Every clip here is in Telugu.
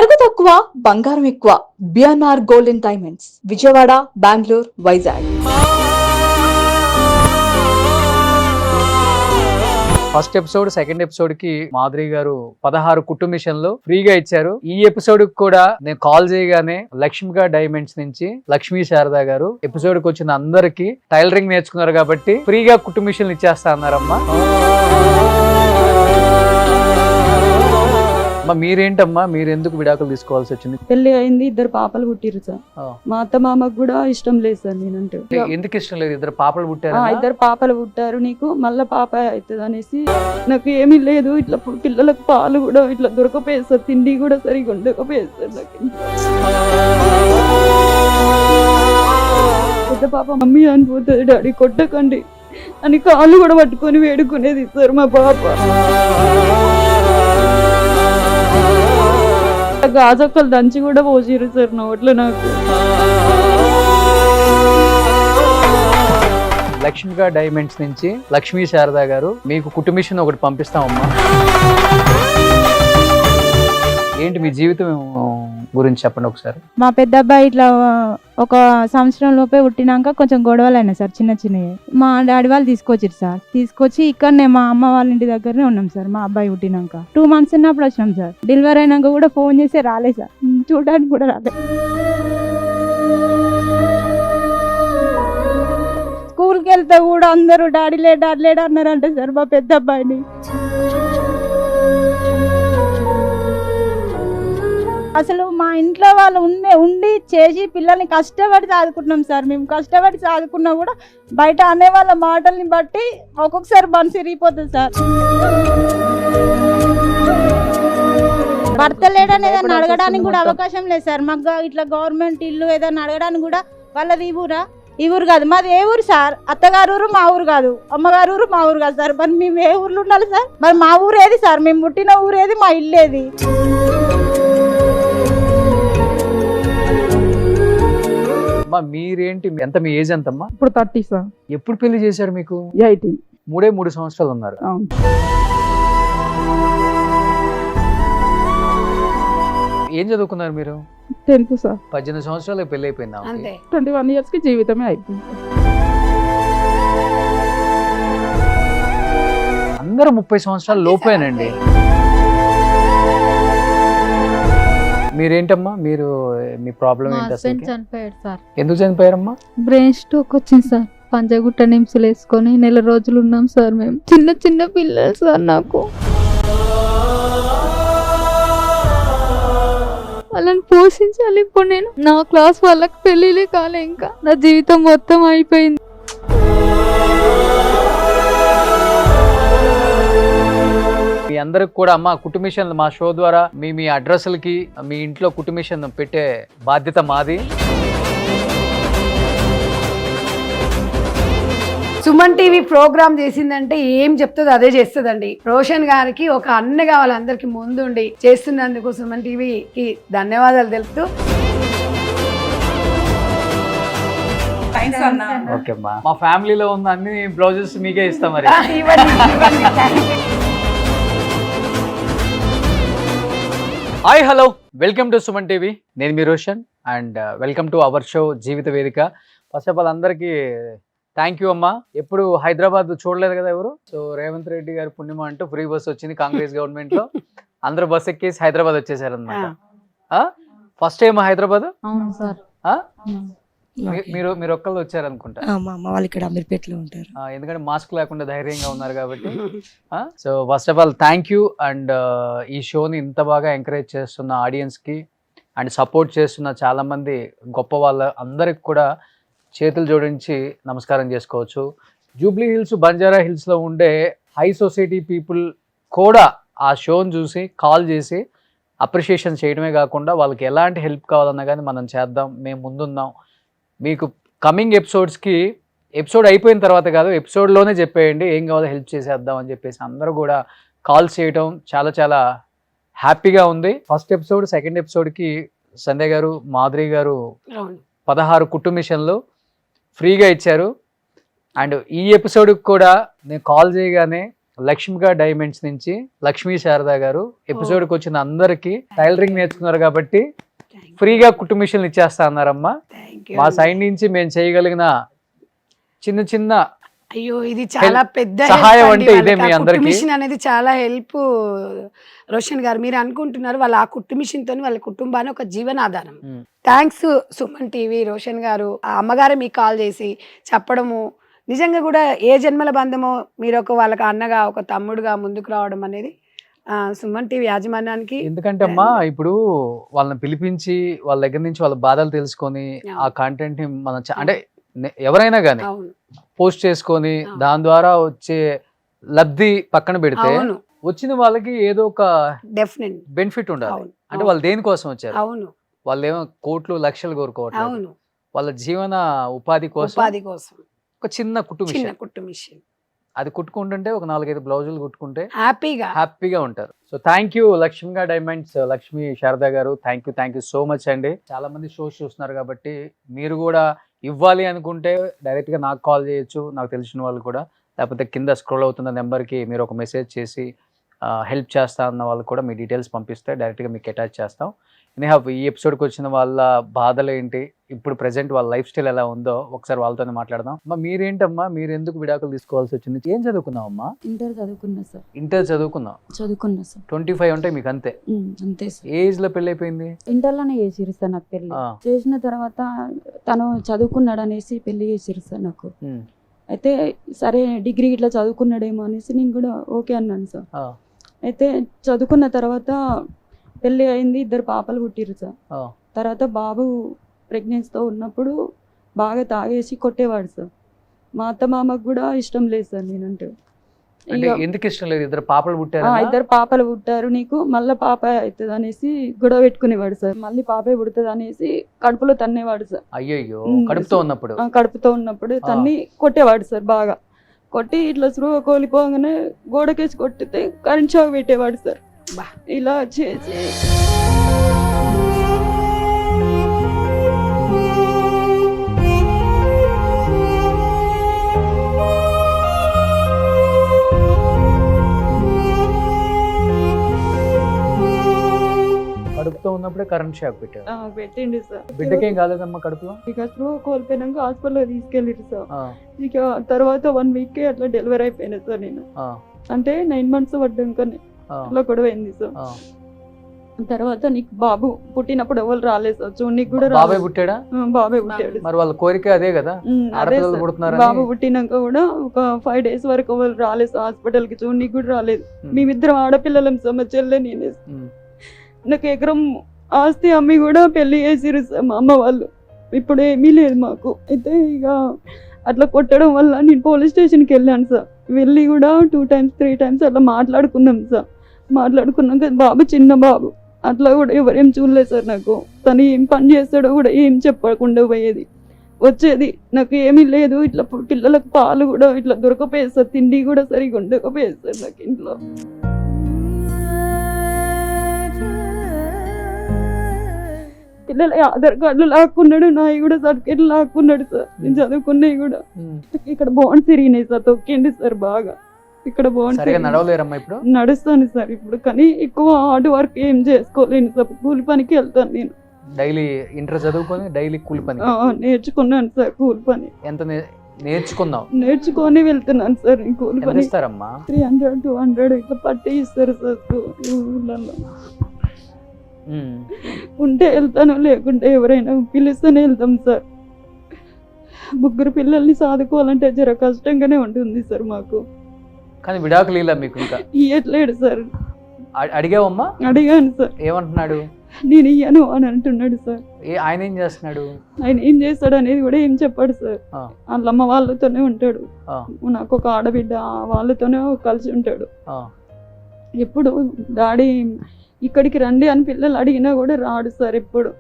నగదు తక్కువ బంగారం ఎక్కువ. BNR golden diamonds, Vijayawada, Bengaluru, Vizag. First episode second episode కి మాధురి గారు 16 కుట్టు మిషన్లు ఫ్రీగా ఇచ్చారు. ఈ ఎపిసోడ్ కూడా నేను కాల్ చేయగానే లక్ష్మిగా డైమండ్స్ నుంచి లక్ష్మీ శారదా గారు ఎపిసోడ్ కి వచ్చిన అందరికి టైలరింగ్ నేర్చుకున్నారు కాబట్టి ఫ్రీగా కుట్టు మిషన్లు ఇచ్చేస్తా అన్నారమ్మా. మీరేంటమ్మా, మీరు ఎందుకు విడాకులు తీసుకోవాల్సి వచ్చింది? పెళ్లి అయింది, 2 పాపలు పుట్టిరు సార్. మా అత్త మామకు కూడా ఇష్టం లేదు సార్ నేనంటే. ఎందుకు ఇష్టం లేదు? 2 పాపలు పుట్టారు. 2 పాపలు పుట్టారు, నీకు మళ్ళా పాప అవుతుంది అనేసి నాకు ఏమీ లేదు. ఇట్లా పిల్లలకు పాలు కూడా ఇట్లా దొరకపోయేస్తారు, తిండి కూడా సరిగా ఉండకపోయేస్తారు నాకు. పెద్ద పాప మమ్మీ అనిపోతుంది, డాడీ కొట్టకండి అని కాళ్ళు కూడా పట్టుకొని వేడుకునేది సార్ మా పాప. గాజొక్కలు దంచి కూడా పోసిరు సార్ నోట్లో నాకు. లక్ష్మిగా డైమండ్స్ నుంచి లక్ష్మీ శారదా గారు మీకు కుట్టు మిషన్ ఒకటి పంపిస్తామమ్మా. ఏంటి మీ జీవితం గురించి చెప్పండి ఒకసారి. మా పెద్ద అబ్బాయి ఇట్లా ఒక సంవత్సరం లోపే పుట్టినాక కొంచెం గొడవలు అయినా సార్, చిన్న చిన్నవి. మా డాడీ వాళ్ళు తీసుకొచ్చారు సార్. తీసుకొచ్చి ఇక్కడనే మా అమ్మ వాళ్ళ ఇంటి దగ్గరనే ఉన్నాం సార్. మా అబ్బాయి పుట్టినాక 2 months ఉన్నప్పుడు వచ్చినాం సార్. డెలివరీ అయినాక కూడా ఫోన్ చేసి రాలేదు సార్, చూడడానికి కూడా రాలేదు. స్కూల్కి వెళ్తే కూడా అందరూ డాడీ లేడు అన్నారంటే సార్ మా పెద్ద అబ్బాయిని. అసలు మా ఇంట్లో వాళ్ళు ఉండి చేసి పిల్లల్ని కష్టపడి చదువుకుంటున్నాం సార్. మేము కష్టపడి చదువుకున్నా కూడా బయట అనే వాళ్ళ మాటల్ని బట్టి ఒక్కొక్కసారి మనసు ఇరిగిపోతుంది సార్. భర్త లేడని ఏదైనా అడగడానికి కూడా అవకాశం లేదు సార్. మాకు ఇట్లా గవర్నమెంట్ ఇల్లు ఏదైనా అడగడానికి కూడా వాళ్ళది ఈ ఊరు కాదు, మాది ఏ ఊరు సార్? అత్తగారు ఊరు మా ఊరు కాదు, అమ్మగారు ఊరు మా ఊరు కాదు సార్. మరి మేము ఏ ఊర్లో ఉండాలి సార్? మరి మా ఊరు ఏది సార్? మేము పుట్టిన ఊరు ఏది? మా ఇల్లు ఏది? మీరేంటి, ఎంత మీ ఏజ్ ఎంతమ్మా? ఇప్పుడు 30 సార్. ఎప్పుడు పెళ్లి చేశారు మీకు? 18. 3 సంవత్సరాలు ఉన్నారు. ఏం చదువుకున్నారు మీరు? 10th sir. 18 సంవత్సరాలు పెళ్లి అయిపోయిందా? 21 years కి జీవితమే అయిపోయింది. అందరూ 30 సంవత్సరాల లోపేనండి. మీరేంటమ్మా, మీరు మీ ప్రాబ్లం ఏంటి అసలు? చనిపోయాడు సార్. ఎందుకు చనిపోయారమ్మా? బ్రెయిన్ స్ట్రోక్ వచ్చింది సార్. పంజగుట్ట నిమ్స్లు వేసుకొని నెల రోజులు ఉన్నాం సార్. మేము చిన్న పిల్లలు సార్. నాకు వాళ్ళని పోషించాలి. ఇప్పుడు నేను నా క్లాస్ వాళ్ళకి పెళ్ళిలే కాలే, ఇంకా నా జీవితం మొత్తం అయిపోయింది. మీ అందరికి కూడా అమ్మా కుట్టు మిషన్ మా షో ద్వారా మీ అడ్రస్లకి మీ ఇంట్లో కుట్టు మిషన్ పెట్టే బాధ్యత మాది. సుమన్ టీవీ ప్రోగ్రామ్ చేసిందంటే ఏం చెప్తుందో అదే చేస్తుందండి. రోషన్ గారికి ఒక అన్నగా వాళ్ళందరికీ ముందుండి చేస్తున్నందుకు సుమన్ టీవీకి ధన్యవాదాలు తెలుపుతూ ఓకే అమ్మా, మా ఫ్యామిలీలో ఉన్న అన్ని బ్లౌజెస్ మీకే ఇస్తాం మరి. Hi hello, welcome to Suman TV. నేను మీ Roshan and welcome to our show Jeevitha Vedika. First of all అందరికీ థ్యాంక్ యూ అమ్మా. ఎప్పుడు హైదరాబాద్ చూడలేదు కదా ఎవరు. సో రేవంత్ రెడ్డి గారి పుణ్యమ అంటూ ఫ్రీ బస్ వచ్చింది కాంగ్రెస్ గవర్నమెంట్ లో. అందరూ బస్ ఎక్కేసి హైదరాబాద్ వచ్చేసారు అనమాట. First time Hyderabad? అవును సార్. మీరు ఒక్కళ్ళు వచ్చారు అనుకుంటా. మా అమ్మ వాళ్ళు ఇక్కడ అమీర్పేటలో ఉంటారు. ఎందుకంటే మాస్క్ లేకుండా ధైర్యంగా ఉన్నారు కాబట్టి. So first of all thank you. And ఈ షోని ఇంత బాగా ఎంకరేజ్ చేస్తున్న ఆడియన్స్ కి అండ్ సపోర్ట్ చేస్తున్న చాలా మంది గొప్ప వాళ్ళ అందరికి కూడా చేతులు జోడించి నమస్కారం చేసుకోవచ్చు. జూబ్లీ హిల్స్, బంజారా హిల్స్ లో ఉండే హై సొసైటీ పీపుల్ కూడా ఆ షోని చూసి కాల్ చేసి అప్రిషియేషన్ చేయడమే కాకుండా వాళ్ళకి ఎలాంటి హెల్ప్ కావాలన్నా కానీ మనం చేద్దాం, మేము ముందున్నాం. మీకు కమింగ్ ఎపిసోడ్స్కి ఎపిసోడ్ అయిపోయిన తర్వాత కాదు, ఎపిసోడ్లోనే చెప్పేయండి ఏం కావాలో హెల్ప్ చేసేద్దాం అని చెప్పేసి అందరూ కూడా కాల్ చేయడం చాలా చాలా హ్యాపీగా ఉంది. ఫస్ట్ ఎపిసోడ్ సెకండ్ ఎపిసోడ్కి సంధ్య గారు, మాధురి గారు 16 కుట్టు మిషన్లు ఫ్రీగా ఇచ్చారు. అండ్ ఈ ఎపిసోడ్కి కూడా నేను కాల్ చేయగానే లక్ష్మిగా డైమండ్స్ నుంచి లక్ష్మీ శారద గారు ఎపిసోడ్కి వచ్చిన అందరికి టైలరింగ్ నేర్చుకున్నారు కాబట్టి ఫ్రీగా కుట్టు మిషన్లు ఇచ్చేస్తా అన్నారమ్మా. మా సైడ్ నుంచి మేము చేయగలిగిన చిన్న చిన్న అయ్యో ఇది చాలా పెద్ద సహాయం అంటే ఇదే మీ అందరికీ. మిషన్ అనేది చాలా హెల్ప్. రోషన్ గారు మీరు అనుకుంటున్నారు వాళ్ళ ఆ కుట్టు మిషన్ తోని వాళ్ళ కుటుంబాన్ని ఒక జీవనాధారం. థ్యాంక్స్ సుమన్ టీవీ రోషన్ గారు. ఆ అమ్మగారే మీకు కాల్ చేసి చెప్పడము నిజంగా కూడా ఏ జన్మల బంధమో మీరు ఒక వాళ్ళకి అన్నగా ఒక తమ్ముడుగా ముందుకు రావడం అనేది సుమన్ టీవీ యాజమాన్యానికి. ఎందుకంటే అమ్మా ఇప్పుడు వాళ్ళని పిలిపించి వాళ్ళ దగ్గర నుంచి వాళ్ళ బాధలు తెలుసుకొని ఆ కాంటెంట్ ని మనం అంటే ఎవరైనా కానీ పోస్ట్ చేసుకొని దాని ద్వారా వచ్చే లబ్ధి పక్కన పెడితే వచ్చిన వాళ్ళకి ఏదో ఒక డెఫినెట్ బెనిఫిట్ ఉండాలి. అంటే వాళ్ళు దేనికోసం వచ్చారు? అవును, వాళ్ళు ఏమో కోట్లు లక్షలు కోరుకోవట్లేదు. అవును, వాళ్ళ జీవన ఉపాధి కోసం ఒక చిన్న కుట్టు మిషన్ అది కుట్టుకుంటుంటే ఒక 4-5 బ్లౌజులు కుట్టుకుంటే హ్యాపీగా ఉంటారు. సో థ్యాంక్ యూ లక్ష్మిగా డైమండ్స్ లక్ష్మి శారద గారు. థ్యాంక్ యూ సో మచ్ అండి. చాలా మంది షోస్ చూస్తున్నారు కాబట్టి మీరు కూడా ఇవ్వాలి అనుకుంటే డైరెక్ట్ గా నాకు కాల్ చేయొచ్చు, నాకు తెలిసిన వాళ్ళు కూడా. లేకపోతే కింద స్క్రోల్ అవుతున్న నెంబర్కి మీరు ఒక మెసేజ్ చేసి హెల్ప్ చేస్తా అన్న వాళ్ళు కూడా మీ డీటెయిల్స్ పంపిస్తే డైరెక్ట్గా మీకు అటాచ్ చేస్తాం. ఈ ఎపిసోడ్కి వచ్చిన వాళ్ళ బాధలు ఏంటి, ఇప్పుడు ప్రెసెంట్ వాళ్ళ లైఫ్ స్టైల్ ఎలా ఉందో ఒకసారి వాళ్ళతోనే మాట్లాడదాం. అమ్మా మీరేంటమ్మా, మీరు ఎందుకు విడాకులు తీసుకోవాల్సి వచ్చింది? ఏం చదువుకున్నావు అమ్మా? ఇంటర్ చదువుకున్నా సార్. ఇంటర్ చదువుకున్నావు? చదువుకున్నా సార్. 25 అంటే మీకు అంతే? అంతే సార్. ఏజ్ లో పెళ్లి అయిపోయింది? ఇంటర్లోనే చేసిరు సార్ నాకు పెళ్లి. చేసిన తర్వాత తను చదువుకున్నాడు అనేసి పెళ్లి చేసిరు సార్ నాకు. అయితే సరే డిగ్రీ ఇట్లా చదువుకున్నాడేమో అనేసి నేను కూడా ఓకే అన్నాను సార్. అయితే చదువుకున్న తర్వాత పెళ్ళి అయింది, 2 పాపలు పుట్టిరు సార్. తర్వాత బాబు ప్రెగ్నెన్సీతో ఉన్నప్పుడు బాగా తాగేసి కొట్టేవాడు సార్. మా అత్త మామకు కూడా ఇష్టం లేదు సార్ నేనంటే. ఎందుకు ఇష్టం లేదు? 2 పాపలు పుట్టారు. 2 పాపలు పుట్టారు నీకు, మళ్ళీ పాప అవుతుంది అనేసి గొడవ పెట్టుకునేవాడు సార్. మళ్ళీ పాపే పుడుతుంది అనేసి కడుపులో తన్నేవాడు సార్. అయ్యో, కడుపుతో ఉన్నప్పుడు తన్ని కొట్టేవాడు సార్. బాగా కొట్టి ఇట్లా స్పృహ కోల్పోగానే గోడకేసి కొట్టితే కరెంట్ షాక్ పెట్టేవాడు సార్. ఇలా చేసి కడుపుతో ఉన్నప్పుడే కరెంట్ షాక్ పెట్టిండు సార్. బిడ్డకేం కాలేదమ్మా కడుపులో? ఇక స్పృహ కోల్పోయినాక హాస్పిటల్లో తీసుకెళ్ళిరు సార్. ఇక తర్వాత 1 వీక్ అట్లా డెలివరీ అయిపోయినా సార్ నేను. అంటే 9 మంత్స్ పడ్డాకనే అట్లా గొడవ అయింది సార్. తర్వాత నీకు బాబు పుట్టినప్పుడు ఎవరు రాలేదు సార్, చూడనికి కూడా బాబే పుట్టాడా? బాబే పుట్టాడు. మరి వాళ్ళ కోరిక అదే కదా. బాబు పుట్టినాక కూడా ఒక 5 days వరకు ఎవరు రాలేదు సార్ హాస్పిటల్ కి, చూడనికి కూడా రాలేదు. మేమిద్దరం ఆడపిల్లలం సార్, మా చెల్లె నేనే. నాకు ఎకరం ఆస్తి అమ్మి కూడా పెళ్లి చేసిరు సార్ మా అమ్మ వాళ్ళు. ఇప్పుడు ఏమీ లేదు మాకు. అయితే ఇక అట్లా కొట్టడం వల్ల నేను పోలీస్ స్టేషన్కి వెళ్ళాను సార్. వెళ్ళి కూడా 2 times 3 times అట్లా మాట్లాడుకున్నాం సార్. మాట్లాడుకున్నాక బాబు చిన్న బాబు అట్లా కూడా ఎవరేం చూడలేదు సార్. నాకు తను ఏం పని చేస్తాడో కూడా ఏం చెప్పకుండా పోయేది వచ్చేది. నాకు ఏమీ లేదు, ఇట్లా పిల్లలకు పాలు కూడా ఇట్లా దొరకపోయేది సార్, తిండి కూడా సరిగా ఉండకపోయేది సార్ నాకు ఇంట్లో. పిల్లల ఆధార్ కార్డులు లాక్కున్నాడు, నాయి కూడా సర్టిఫికేట్లు లాక్కున్నాడు సార్. నేను చదువుకున్నాయి కూడా. ఇక్కడ బోన్స్ తిరిగినాయి సార్, తొక్కిండి సార్ బాగా. ఇక్కడ బోన్స్ నడుస్తాను సార్ ఇప్పుడు, కానీ ఎక్కువ హార్డ్ వర్క్ ఏం చేసుకోలేను సార్. కూలి పనికి వెళ్తాను నేను. డైలీ ఇంటర్ చదువుకొని డైలీ కూలి పని నేర్చుకున్నాను సార్. కూలి పని ఎంత నేర్చుకున్నావు? నేర్చుకొని వెళ్తున్నాను సార్. కూలి పని 300-200 ఇట్లా పట్టి ఇస్తారు సార్ ఊళ్ళల్లో. ఉంటే వెళ్తాను, లేకుంటే ఎవరైనా పిలుస్తూనే వెళ్తాం సార్. 3 పిల్లల్ని సాదుకోవాలంటే జర కష్టంగానే ఉంటుంది సార్ మాకు. కానీ విడాకులు ఇలా మీకు ఇంకా ఇయ్యట్లేడు సార్. అడిగావమ్మా? అడిగాను సార్. ఏమంటున్నాడు? నేను ఇయ్యను అని అంటున్నాడు సార్. ఆయన ఏం చేస్తున్నాడు? ఆయన ఏం చేస్తాడు అనేది కూడా ఏం చెప్పాడు సార్. వాళ్ళమ్మ వాళ్ళతోనే ఉంటాడు. నాకు ఒక ఆడబిడ్డ, వాళ్ళతోనే కలిసి ఉంటాడు. ఎప్పుడు డాడీ ఇక్కడికి రండి అని పిల్లలు అడిగినా కూడా రాడు సార్. ఎప్పుడు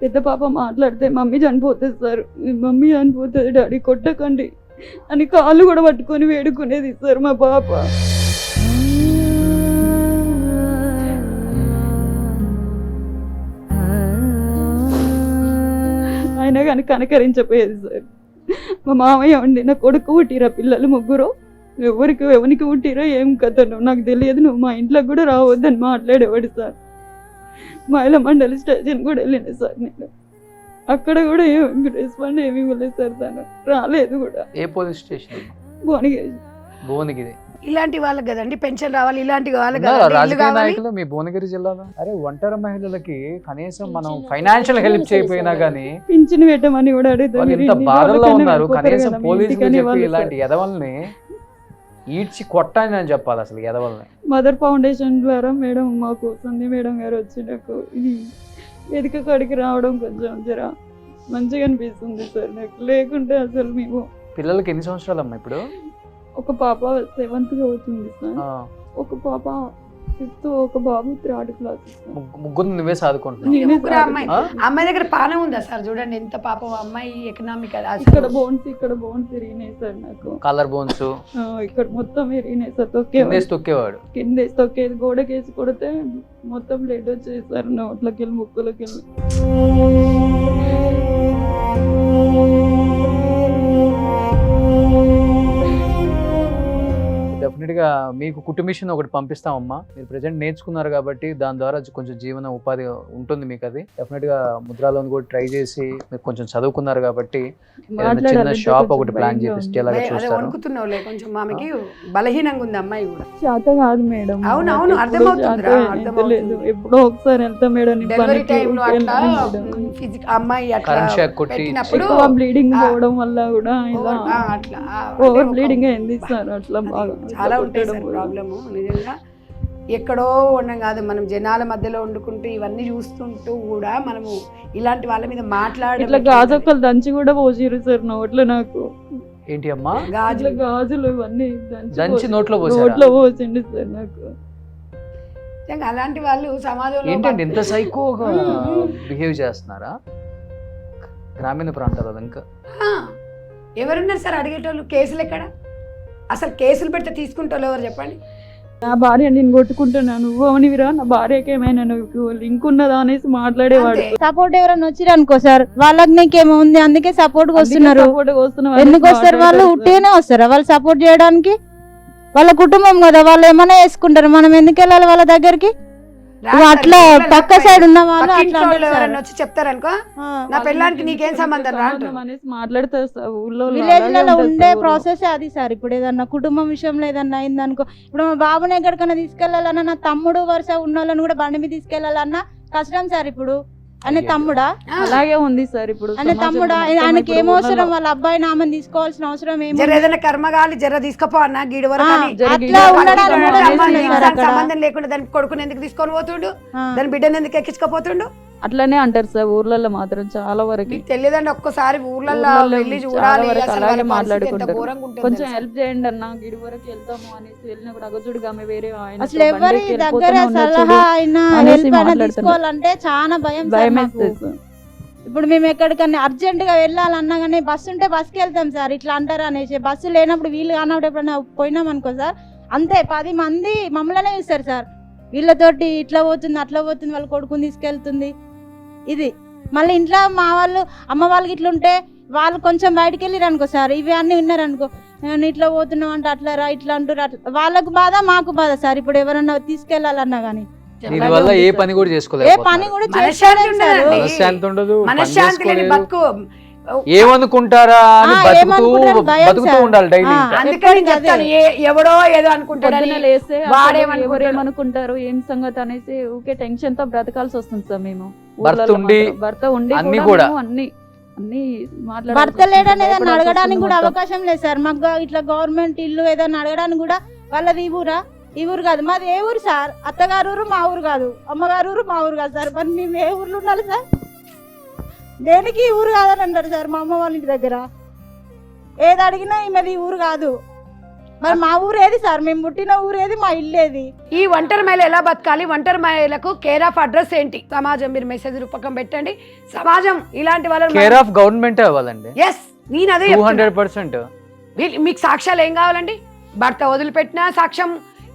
పెద్ద పాప మాట్లాడితే మమ్మీ చనిపోతుంది సార్, మమ్మీ చనిపోతుంది డాడీ కొట్టకండి అని కాళ్ళు కూడా పట్టుకొని వేడుకునేది సార్ మా పాప. అయినా కానీ కనకరించపోయేది సార్. మా మామయ్య ఉండి నా కొడుకు పుట్టిరా పిల్లలు 3, ఎవరికి పుట్టిరో ఏం కథను నాకు తెలియదు, నువ్వు మా ఇంట్లోకి కూడా రావద్దని మాట్లాడేవాడు సార్. మహిళా మండలి స్టేషన్ కూడా వెళ్ళింది సార్ నేను, అక్కడ కూడా ఏమి రెస్పాండ్ ఏమి ఇవ్వలేదు సార్, తను రాలేదు కూడా. ఏ పోలీస్ స్టేషన్? భువనగిరి. భువనగిరి. ఇలాంటి వాళ్ళకి కదండి పెన్షన్ రావాలి, ఇలాంటి వాళ్ళకి ఉన్నారా కదండి ఇల్లు రాజకీయ కావాలి. నాయకులు మీ భువనగిరి జిల్లాలో? అరే ఒంటరి మహిళలకి కనీసం మనం ఫైనాన్షియల్ హెల్ప్ చేయకపోయినా గానీ పింఛన్ పెట్టమని కూడా అడుగుతాం. వాళ్ళు ఇంత బాధల్లో ఉన్నారు, కనీసం పోలీసులు చెప్పి ఇలాంటి ఎదవల్ని ఈడ్చి కొట్టని అని చెప్పాలి అసలు ఎదవల్ని. మదర్ ఫౌండేషన్ ద్వారా మేడం మాకు సంధ్య మేడం గారు వచ్చి నాకు ఇది వేదిక కాడికి రావడం కొంచెం జర మంచిగా అనిపిస్తుంది సార్ నాకు. లేకుంటే అసలు మేము పిల్లలకి ఎన్ని సంవత్సరాలు అమ్మా ఇప్పుడు? ఒక పాప 7th అవుతుంది సార్, ఒక పాప 5th, ఒక బాబు 3rd క్లాస్. ముగ్గురు నువ్వే సాదుకుంటున్నావు? నేనే ముగ్గురు సార్. అమ్మాయి దగ్గర పానం ఉందా సార్? చూడండి ఎంత పాపం అమ్మాయి ఎకనామిక్. ఇక్కడ బోన్స్ ఇరిగినాయి సార్ నాకు, కలర్ బోన్స్ ఇక్కడ మొత్తం ఇరిగినాయి సార్. తొక్కేవాడు కింద తొక్కేది, గోడకేసి కొడితే మొత్తం బ్లడ్ వచ్చేది సార్ నోట్లకి వెళ్ళి ముక్కులకి వెళ్ళి. డెఫినెట్ గా మీకు కుటుంబిషన్ ఒకటి పంపిస్తామమ్మా. మీరు ప్రెజెంట్ నేర్చుకున్నారు కాబట్టి దాని ద్వారా కొంచెం జీవన ఉపాధి ఉంటుంది మీకు. అది డెఫినెట్ గా ముద్రా లోన్ కూడా ట్రై చేసి మీరు కొంచెం చదువుకున్నారు కాబట్టి చిన్న షాప్ ఒకటి ప్లాన్ చేపిస్తే చూస్తారు. వణుకుతున్నావులే కొంచెం, ఆమెకి బలహీనంగా ఉంది అమ్మాయి కూడా. చేత కాదు మేడం. అవును అర్థమవుతుందిరా, అర్థమవుతుంది. ఎప్పుడో ఒకసారి వెళ్తా మేడం. డెలివరీ టైంలో అట్లా అమ్మాయి అట్లా కరెంట్ షాక్ కొట్టి పెట్టినప్పుడు బ్లీడింగ్ పోవడం వల్ల కూడా ఇలా అట్లా ఓవర్ బ్లీడింగ్ అయింది సార్. అట్లా బాగా చాలా ఉంటాయి సార్ ప్రాబ్లము నిజంగా. ఎక్కడో ఉండడం కాదు, మనం జనాల మధ్యలో వండుకుంటూ ఇవన్నీ చూస్తుంటూ కూడా మనము ఇలాంటి వాళ్ళ మీద మాట్లాడే ఇట్లా గాజొక్కలు దంచి కూడా పోసిరు సార్ నోట్లో. నాకు ఏంటి అమ్మా గాజులు ఇవన్నీ దంచి నోట్లో పోసిండు సార్ నాకు. అలాంటి వాళ్ళు సమాజంలో ఏంటంటే ఇంత సైకోగా బిహేవ్ చేస్తున్నారా గ్రామీణ ప్రాంతాలలో? ఇంకా ఎవరున్నారు సార్ అడిగేటోళ్ళు? కేసులు ఎక్కడ? అసలు కేసులు పెడితే తీసుకుంటారు ఎవరు చెప్పండి? నా భార్య నేను కొట్టుకుంటున్నాను, నువ్వు అవనివిరా, నా భార్యకి ఏమైనా నువ్వు లింక్ ఉన్నదా అనేసి మాట్లాడేవాడు. సపోర్ట్ ఎవరైనా వచ్చిరు అనుకో సార్, వాళ్ళకి నీకేమో ఉంది అందుకే సపోర్ట్ వస్తున్నారు. ఎందుకు వస్తారు వాళ్ళు? ఉట్టిగానే వస్తారా వాళ్ళు సపోర్ట్ చేయడానికి? వాళ్ళ కుటుంబం కదా, వాళ్ళు ఏమైనా వేసుకుంటారు, మనం ఎందుకు వెళ్ళాలి వాళ్ళ దగ్గరికి? అట్లా పక్క సైడ్ ఉన్న వాళ్ళు ఎవరైనా వచ్చి చెప్తారనుకో, నా పెళ్ళానికి నీకేం సంబంధం రా మాట్లాడతారు. విలేజ్ లలో ఉండే ప్రాసెస్ అది సార్. ఇప్పుడు ఏదన్నా కుటుంబం విషయంలో ఏదన్నా అయిందనుకో, ఇప్పుడు మా బాబుని ఎక్కడికైనా తీసుకెళ్లాలన్నా, నా తమ్ముడు వరుస ఉన్న వాళ్ళని కూడా బండి మీద తీసుకెళ్లాలన్నా కష్టం సార్. ఇప్పుడు అనే తమ్ముడా అలాగే ఉంది సార్. ఇప్పుడు అనే తమ్ముడా, ఆయనకి ఏం అవసరం? వాళ్ళ అబ్బాయిని ఆమెను తీసుకోవాల్సిన అవసరం ఏమో. ఏదైనా కర్మగాలి జర తీసుకపో అన్న గీడి వరకు అట్లా ఉండడానికి సంబంధం లేకుండా దాని కొడుకుని ఎందుకు తీసుకొని పోతుండు, దాని బిడ్డను ఎందుకు ఎక్కించుకోపోతుండు? అట్లనే అంటారు సార్ ఊర్లలో మాత్రం చాలా వరకు. మీకు తెలియదండి, ఒక్కసారి ఊర్లలో వెళ్ళి చూడాలి, అలాగే మాట్లాడుకుంటారు. కొంచెం హెల్ప్ చేయండి అన్న, గిడి వరకు వెళ్తాము అనేసి వెళ్ళినప్పుడు అగజుడుగా ఆమె వేరే అసలు ఎవరి దగ్గర సలహా అయినా హెల్ప్ అయినా తీసుకోవాలంటే చాలా భయం వేస్తుంది. ఇప్పుడు మేము ఎక్కడికన్నా అర్జెంట్ గా వెళ్ళాలన్నా కానీ బస్సు ఉంటే బస్సుకి వెళ్తాం సార్. ఇట్లా అంటారు అనేసి బస్సు లేనప్పుడు వీళ్ళు కానప్పుడు ఎప్పుడైనా పోయినాం అనుకో సార్, అంతే 10 మంది మమ్మల్నే చూస్తారు సార్. వీళ్ళతోటి ఇట్లా పోతుంది అట్లా పోతుంది, వాళ్ళ కొడుకుని తీసుకెళ్తుంది. ఇది మళ్ళీ ఇంట్లో మా వాళ్ళు అమ్మ వాళ్ళకి ఇట్లా ఉంటే వాళ్ళు కొంచెం బయటకు వెళ్ళిరు అనుకో సార్, ఇవి అన్నీ విన్నారనుకో, నేను ఇట్లా పోతున్నాం అంటే అట్లా రా ఇట్లా అంటారు. అట్లా వాళ్ళకు బాధ మాకు బాధ సార్. ఇప్పుడు ఎవరన్నా తీసుకెళ్లాలన్నా కానీ దీనివల్ల ఏ పని కూడా చేసుకోలేదు, ఏ పని కూడా మనశ్శాంతి ఉండదు, మనశ్శాంతి లేని బతుకు. ఏమనుకుంటారా అని బతుకుతూ ఉండాలి డైలీ. అందుకని చెప్తాను, ఎవడో ఏదో అనుకుంటాడని ఏమనుకుంటారు ఏం సంగతి అనేసి ఊకే టెన్షన్ తో బ్రతకాల్సి వస్తుంది సార్. మేము భర్త ఉండి అన్ని కూడా అన్ని భర్త లేడని ఏదైనా అడగడానికి కూడా అవకాశం లేదు సార్. మాకు ఇట్లా గవర్నమెంట్ ఇల్లు ఏదైనా అడగడానికి కూడా వాళ్ళది ఈ ఊరా? ఈ ఊరు కాదు, మాది ఏ ఊరు సార్? అత్తగారు ఊరు మా ఊరు కాదు, అమ్మగారు ఊరు మా ఊరు కాదు సార్. మరి మేము ఏ ఊర్లో ఉండాలి సార్? దేనికి ఊరు కాదని అంటారు సార్ మా అమ్మ వాళ్ళ ఇంటి దగ్గర. ఏది అడిగినా ఈమెది ఊరు కాదు. మరి మా ఊరు ఏది సార్? మేము పుట్టిన ఊరు ఏది? మా ఇల్లు ఏది? ఈ ఒంటరి మహిళ ఎలా బతకాలి, ఒంటరి మహిళలకు కేర్ ఆఫ్ అడ్రస్ ఏంటి? సమాజం మీరు మెసేజ్ రూపకం పెట్టండి. సమాజం ఇలాంటి వాళ్ళ కేర్ ఆఫ్ గవర్నమెంట్ అవ్వాలండి. ఎస్, నేను అదే 200%. మీకు సాక్ష్యాలు ఏం కావాలండి? భర్త వదిలిపెట్టినా సాక్ష్యం.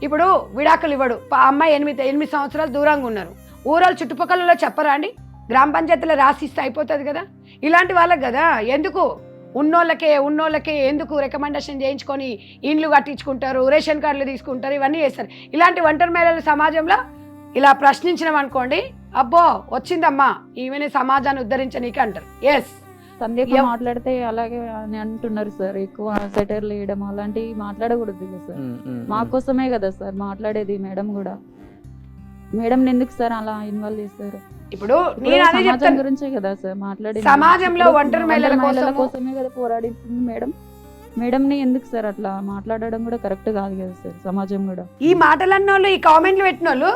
ఇప్పుడు విడాకులు ఇవ్వడు, అమ్మాయి 8 సంవత్సరాలు దూరంగా ఉన్నారు, ఊరాలు చుట్టుపక్కల చెప్పరా అండి? గ్రామ పంచాయతీలో రాసిస్తే అయిపోతుంది కదా. ఇలాంటి వాళ్ళకి కదా ఎందుకు ఉన్నోళ్ళకే ఎందుకు రికమెండేషన్ చేయించుకొని ఇండ్లు కట్టించుకుంటారు, రేషన్ కార్డులు తీసుకుంటారు, ఇవన్నీ చేస్తారు. ఇలాంటి ఒంటరి మహిళల సమాజంలో ఇలా ప్రశ్నించినాం అనుకోండి, అబ్బో వచ్చిందమ్మా ఈమెని సమాజాన్ని ఉద్ధరించనీకి అంటారు. ఎస్ సంధ్యకు మాట్లాడితే అలాగే అని అంటున్నారు సార్. ఎక్కువ సెటర్లు వేయడం అలాంటివి మాట్లాడకూడదు కదా సార్. మా కోసమే కదా సార్ మాట్లాడేది. మేడం కూడా మేడం ఎందుకు సార్ అలా ఇన్వాల్వ్ చేస్తారు? ఇప్పుడు నేను అదే సమాజం చెప్తాను గురించే కదా సార్ మాట్లాడేది. సమాజంలో ఒంటరి మహిళల కోసమే కదా పోరాడుతుంది మేడం. మేడంని ఎందుకు సార్ అట్లా మాట్లాడడం కూడా కరెక్ట్ కాదు కదా సార్. సమాజం కూడా ఈ మాటలన్నోళ్ళు, ఈ కామెంట్లు పెట్టిన వాళ్ళు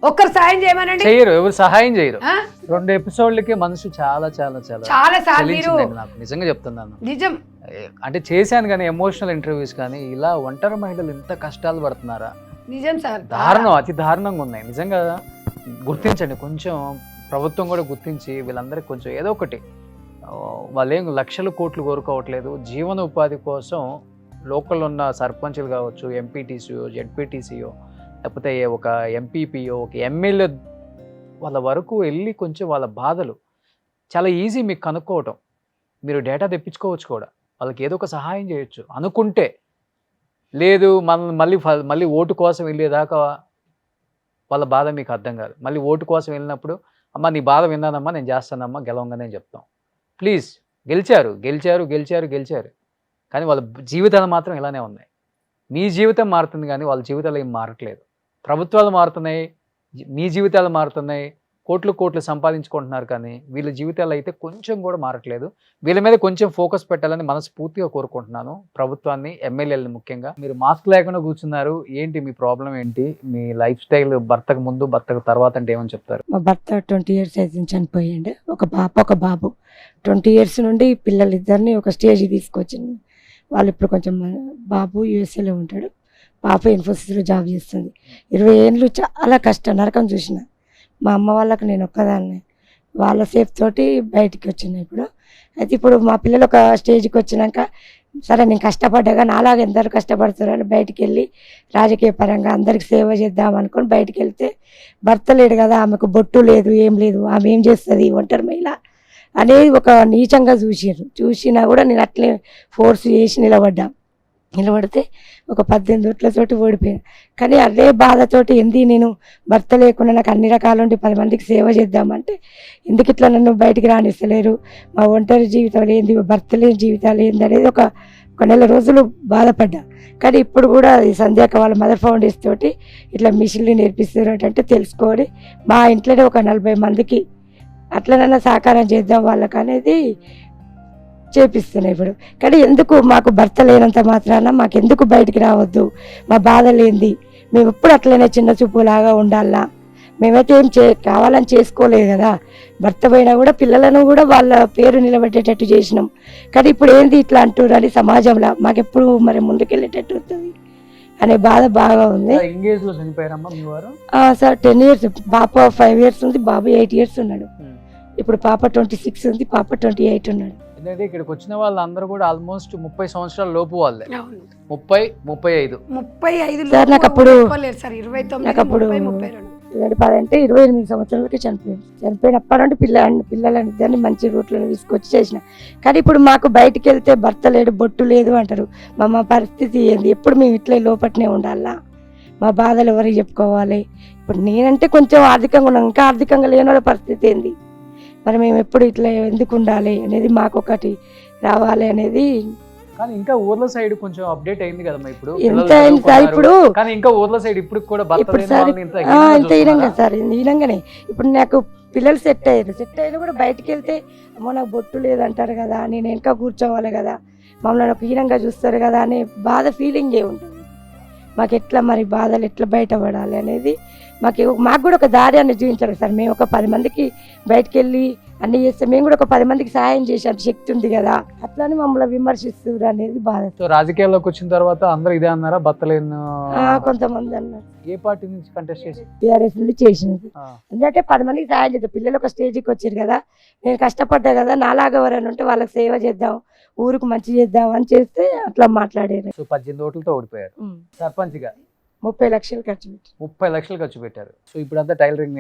ఒక్కరు సాయం చేయమనండి, చేయరు, ఎవరు సహాయం చేయరు. ఆ? 2 ఎపిసోడ్లకి మనసు చాలా చాలా చాలా చాలా సార్ మీరు చలించిందండి నాకు, నిజంగా చెప్తున్నాను. నిజం అంటే చేశాను కానీ ఎమోషనల్ ఇంటర్వ్యూస్, కానీ ఇలా ఒంటరి మహిళలు ఇంత కష్టాలు పడుతున్నారా? నిజం సార్, దారుణం, అతి దారుణంగా ఉన్నాయి నిజంగా. గుర్తించండి, కొంచెం ప్రభుత్వం కూడా గుర్తించి వీళ్ళందరికీ కొంచెం ఏదో ఒకటి, వాళ్ళేం లక్షల కోట్లు కోరుకోవట్లేదు, జీవన ఉపాధి కోసం లోకల్ ఉన్న సర్పంచులు కావచ్చు, ఎంపీటీసీఓ, జెడ్పీటీసీఓ, లేకపోతే ఒక ఎంపీపీఓ, ఒక ఎమ్మెల్యే వాళ్ళ వరకు వెళ్ళి కొంచెం వాళ్ళ బాధలు చాలా ఈజీ మీకు కనుక్కోవటం. మీరు డేటా తెప్పించుకోవచ్చు కూడా, వాళ్ళకి ఏదో ఒక సహాయం చేయొచ్చు అనుకుంటే. లేదు మళ్ళీ ఓటు కోసం వెళ్ళేదాకా వాళ్ళ బాధ మీకు అర్థం కాదు. మళ్ళీ ఓటు కోసం వెళ్ళినప్పుడు అమ్మ నీ బాధ విన్నానమ్మా, నేను చేస్తానమ్మా, గెలవంగానే చెప్తాం. ప్లీజ్, గెలిచారు కానీ వాళ్ళ జీవితాలు మాత్రం ఇలానే ఉన్నాయి. మీ జీవితం మారుతుంది కానీ వాళ్ళ జీవితాలు ఏం మారట్లేదు. ప్రభుత్వాలు మారుతున్నాయి, మీ జీవితాలు మారుతున్నాయి, కోట్లు సంపాదించుకుంటున్నారు, కానీ వీళ్ళ జీవితాలు అయితే కొంచెం కూడా మారట్లేదు. వీళ్ళ మీద కొంచెం ఫోకస్ పెట్టాలని మనస్ఫూర్తిగా కోరుకుంటున్నాను ప్రభుత్వాన్ని, ఎమ్మెల్యేలని ముఖ్యంగా. మీరు మాస్క్ లేకుండా కూర్చున్నారు, ఏంటి మీ ప్రాబ్లం ఏంటి? మీ లైఫ్ స్టైల్, భర్తకు ముందు భర్తకు తర్వాత అంటే ఏమని చెప్తారు? మా భర్త 20 years అయితే చనిపోయిండు. ఒక బాబు 20 years నుండి పిల్లలిద్దరిని ఒక స్టేజ్కి తీసుకొచ్చింది. వాళ్ళు ఇప్పుడు కొంచెం, బాబు యూఎస్ఏలో ఉంటాడు, పాప ఇన్ఫోసిస్లో జాబ్ చేస్తుంది. 20 ఏళ్ళు చాలా కష్టం, నరకం చూసిన. మా అమ్మ వాళ్ళకి నేను ఒక్కదాన్ని, వాళ్ళ సేఫ్ తోటి బయటికి వచ్చిన. అయితే ఇప్పుడు మా పిల్లలు ఒక స్టేజ్కి వచ్చినాక, సరే నేను కష్టపడ్డాగా నాలాగా ఎందరు కష్టపడుతున్నారని బయటికి వెళ్ళి రాజకీయ పరంగా అందరికి సేవ చేద్దాం అనుకొని బయటికి వెళ్తే, భర్త లేడు కదా, ఆమెకు బొట్టు లేదు, ఏం లేదు, ఆమె ఏం చేస్తుంది ఒంటరి మహిళ అనేది ఒక నీచంగా చూసినా కూడా నేను అట్లే ఫోర్స్ చేసి నిలబడితే ఒక 18 ఓట్లతోటి ఓడిపోయాను. కానీ అదే బాధతోటి నేను భర్త లేకుండా నాకు అన్ని రకాలుండి 10 మందికి సేవ చేద్దామంటే ఎందుకు ఇట్లా నన్ను బయటికి రానిస్తలేరు, మా ఒంటరి జీవితాలు ఏంది, భర్త లేని జీవితాలు ఏంది అనేది ఒక నెల రోజులు బాధపడ్డా. కానీ ఇప్పుడు కూడా ఈ సంధ్యాక వాళ్ళ మదర్ ఫౌండేషన్ తోటి ఇట్లా మిషన్లు నేర్పిస్తున్నారు అంటే తెలుసుకొని మా ఇంట్లోనే ఒక 40 మందికి అట్లనన్నా సహకారం చేద్దాం వాళ్ళకి అనేది చేపిస్తున్నాయి ఇప్పుడు. కానీ ఎందుకు మాకు భర్త లేనంత మాత్రాన మాకెందుకు బయటికి రావద్దు, మా బాధ లేనిది మేము ఎప్పుడు అట్లనే చిన్న చూపులాగా ఉండాలా? మేమైతే ఏం కావాలని చేసుకోలేదు కదా, భర్త పోయినా కూడా పిల్లలను కూడా వాళ్ళ పేరు నిలబెట్టేటట్టు చేసినాం. కానీ ఇప్పుడు ఏంది ఇట్లా అంటున్నారు అని సమాజంలో మాకెప్పుడు మరి ముందుకెళ్ళేటట్టు అవుతుంది అనే బాధ బాగా ఉంది. సార్ 10 years, పాప 5 years ఉంది, బాబు 8 years ఉన్నాడు. ఇప్పుడు పాప 26 ఉంది, పాప 28 ఉన్నాడు. ఎందుకంటే ఇక్కడికి వచ్చిన వాళ్ళందరూ కూడా ఆల్మోస్ట్ 30 సంవత్సరాల లోపు వాళ్ళే. 35 సార్ నాకు అప్పుడు 29 అంటే 28 సంవత్సరాలకి చనిపోయినప్పటి నుండి పిల్లలని మంచి రూట్లను తీసుకొచ్చి చేసిన. కానీ ఇప్పుడు మాకు బయటికి వెళ్తే భర్త లేడు, బొట్టు లేదు అంటారు. మా పరిస్థితి ఏంది? ఎప్పుడు మేము ఇట్లా లోపట్నే ఉండాలా? మా బాధలు ఎవరికి చెప్పుకోవాలి? ఇప్పుడు నేనంటే కొంచెం ఆర్థికంగా ఉన్నాం, ఇంకా ఆర్థికంగా లేని వాళ్ళ పరిస్థితి ఏంది? మరి మేము ఎప్పుడు ఇట్లా ఎందుకు ఉండాలి అనేది మాకు ఒకటి రావాలి అనేది. కానీ ఇంకా ఊర్ల సైడ్ కొంచెం అప్డేట్ అయింది కదా ఇప్పుడు. ఎంత అయింది సార్ ఇప్పుడు? కానీ ఇంకా ఊర్ల సైడ్ ఇప్పుడు కూడా ఇంత హీనంగా సార్, హీనంగానే. ఇప్పుడు నాకు పిల్లలు సెట్ అయినా కూడా బయటికి వెళ్తే అమ్మో నాకు బొట్టు లేదంటారు కదా, నేను వెనక కూర్చోవాలి కదా, మమ్మల్ని ఒక హీనంగా చూస్తారు కదా అనే బాధ ఫీలింగే ఉంటుంది. మాకు ఎట్లా మరి బాధలు ఎట్లా బయటపడాలి అనేది మాకు కూడా ఒక దారి అనేది చూపించాలి సార్. మేము ఒక 10 మందికి బయటకు వెళ్ళి అన్ని చేస్తే మేము కూడా ఒక 10 మందికి సహాయం చేసే శక్తి ఉంది కదా, అట్లానే మమ్మల్ని విమర్శిస్తారు అనేది బాధ. రాజకీయాల్లోకి వచ్చిన తర్వాత అందరూ ఇదే అన్నారా? బత్తలేను కొంతమంది అన్నారు. ఏ పార్టీ నుంచి కంటెస్ట్ చేసి? టీఆర్ఎస్ నుండి చేసినది. ఎందుకంటే 10 మందికి సహాయం చేద్దాం, పిల్లలు ఒక స్టేజ్కి వచ్చారు కదా, నేను కష్టపడ్డా కదా, నాలాగా ఎవరైనా ఉంటే వాళ్ళకి సేవ చేద్దాం, ఊరికి మంచి చేద్దాం అని చేస్తే అట్లా మాట్లాడారు. 18 ఓట్లతో ఓడిపోయారు. సర్పంచ్ గా 30 లక్షలు ఖర్చు పెట్టి 30 లక్షలు ఖర్చు పెట్టారు. సో ఇప్పుడు అంతా టైలరింగ్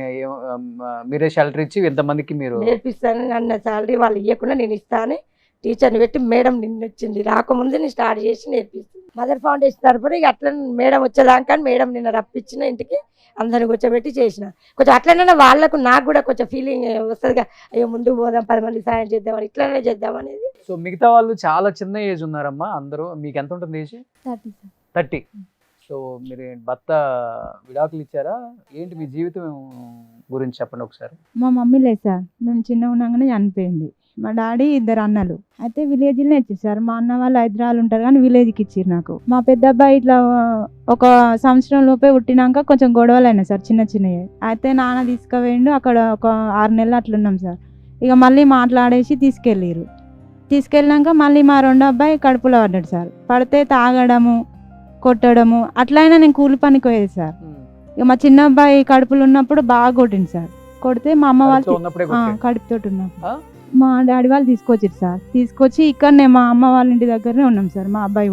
మీరే షెల్టర్ ఇచ్చి ఎంతమందికి మీరు నేర్పిస్తాను, అన్న సాలరీ వాళ్ళు ఇవ్వకుండా నేను ఇస్తాను టీచర్ని పెట్టి మేడం నిన్న వచ్చింది, రాకముందు నేను స్టార్ట్ చేసి నేర్పిస్తుంది. మదర్ ఫౌండేషన్ తరపున ఇక అట్లా మేడం వచ్చేదాకా మేడం నిన్న రప్పించిన ఇంటికి అందరిని కూర్చోబెట్టి చేసిన. కొంచెం అట్లనే వాళ్ళకు నాకు కూడా కొంచెం ఫీలింగ్ వస్తుందిగా, అయ్యో ముందుకు పోదాం, 10 మంది సాయం చేద్దామని, ఇట్లనే చేద్దాం అనేది. సో మిగతా వాళ్ళు చాలా చిన్న ఏజ్ ఉన్నారమ్మా అందరూ. మీకు ఎంత ఉంటుంది ఏజ్? 30 సార్. 30. సో మీరు భర్త విడాకులు ఇచ్చారా ఏంటి? మీ జీవితం గురించి చెప్పండి ఒకసారి. మా మమ్మీ లేదు సార్, మేము చిన్నగా ఉండగానే చనిపోయింది. మా డాడీ 2 అన్నలు అయితే విలేజ్లోనే ఇచ్చారు సార్. మా అన్న వాళ్ళు హైదరాబాద్ ఉంటారు కానీ విలేజ్కి ఇచ్చారు నాకు. మా పెద్ద అబ్బాయి ఇట్లా ఒక సంవత్సరం లోపే పుట్టినాక కొంచెం గొడవలు అయినాయి సార్, చిన్న చిన్నవి. అయితే నాన్న తీసుకుపోయిండు, అక్కడ ఒక 6 నెలలు అట్లున్నాం సార్. ఇక మళ్ళీ మాట్లాడేసి తీసుకెళ్ళినాక మళ్ళీ మా 2వ అబ్బాయి కడుపులో పడ్డాడు సార్. పడితే తాగడము కొట్టడము అట్లయినా నేను కూలి పనికి పోయేది సార్. ఇక మా చిన్న అబ్బాయి కడుపులో ఉన్నప్పుడు బాగా కొట్టింది సార్. కొడితే మా అమ్మ వాళ్ళు కడుపుతోటి ఉన్నప్పుడు మా డాడీ వాళ్ళు తీసుకొచ్చారు సార్. తీసుకొచ్చి ఇక్కడనే మా అమ్మ వాళ్ళ ఇంటి దగ్గరనే ఉన్నాం సార్. మా అబ్బాయి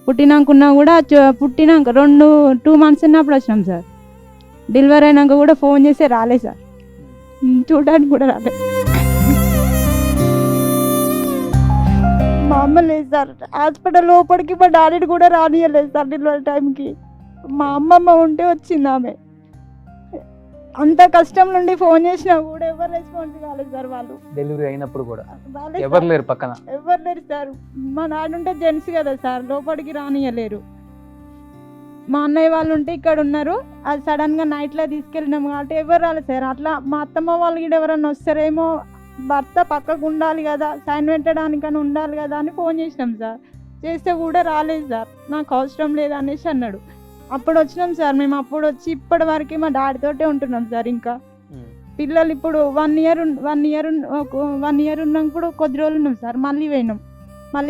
పుట్టినాక ఉన్నా కూడా పుట్టినాక 2 months ఉన్నప్పుడు వచ్చినాం సార్. డెలివరీ అయినాక కూడా ఫోన్ చేస్తే రాలే సార్, చూడడానికి కూడా రాలే. మా అమ్మ లేదు సార్, హాస్పిటల్ లోపలికి మా డాడీని కూడా రానియలేదు సార్ డెలివరీ టైంకి. మా అమ్మమ్మ ఉంటే వచ్చింది ఆమె. అంత కష్టం నుండి ఫోన్ చేసినా కూడా ఎవరు రెస్పాన్స్ కాలేదు సార్. వాళ్ళు డెలివరీ అయినప్పుడు కూడా ఎవరు లేరు పక్కన, ఎవరు లేరు సార్. మా నాన్న ఉంటే జెంట్స్ కదా సార్, లోపలికి రానియలేరు. మా అన్నయ్య వాళ్ళు ఉంటే ఇక్కడ ఉన్నారు. అది సడన్గా నైట్లో తీసుకెళ్ళినాము కాబట్టి ఎవరు రాలేదు సార్. అట్లా మా అత్తమ్మ వాళ్ళు కూడా ఎవరన్నా వస్తారేమో, భర్త పక్కకు ఉండాలి కదా, సైన్ పెట్టడానికని ఉండాలి కదా అని ఫోన్ చేసినాం సార్. చేస్తే కూడా రాలేదు సార్. నాకు అవసరం లేదు అనేసి అన్నాడు. అప్పుడు వచ్చినాం సార్ మేము. అప్పుడు వచ్చి ఇప్పటి వరకు మా డాడీతోటే ఉంటున్నాం సార్. ఇంకా పిల్లలు ఇప్పుడు 1 year ఉన్నప్పుడు కొద్ది రోజులు ఉన్నాం సార్. మళ్ళీ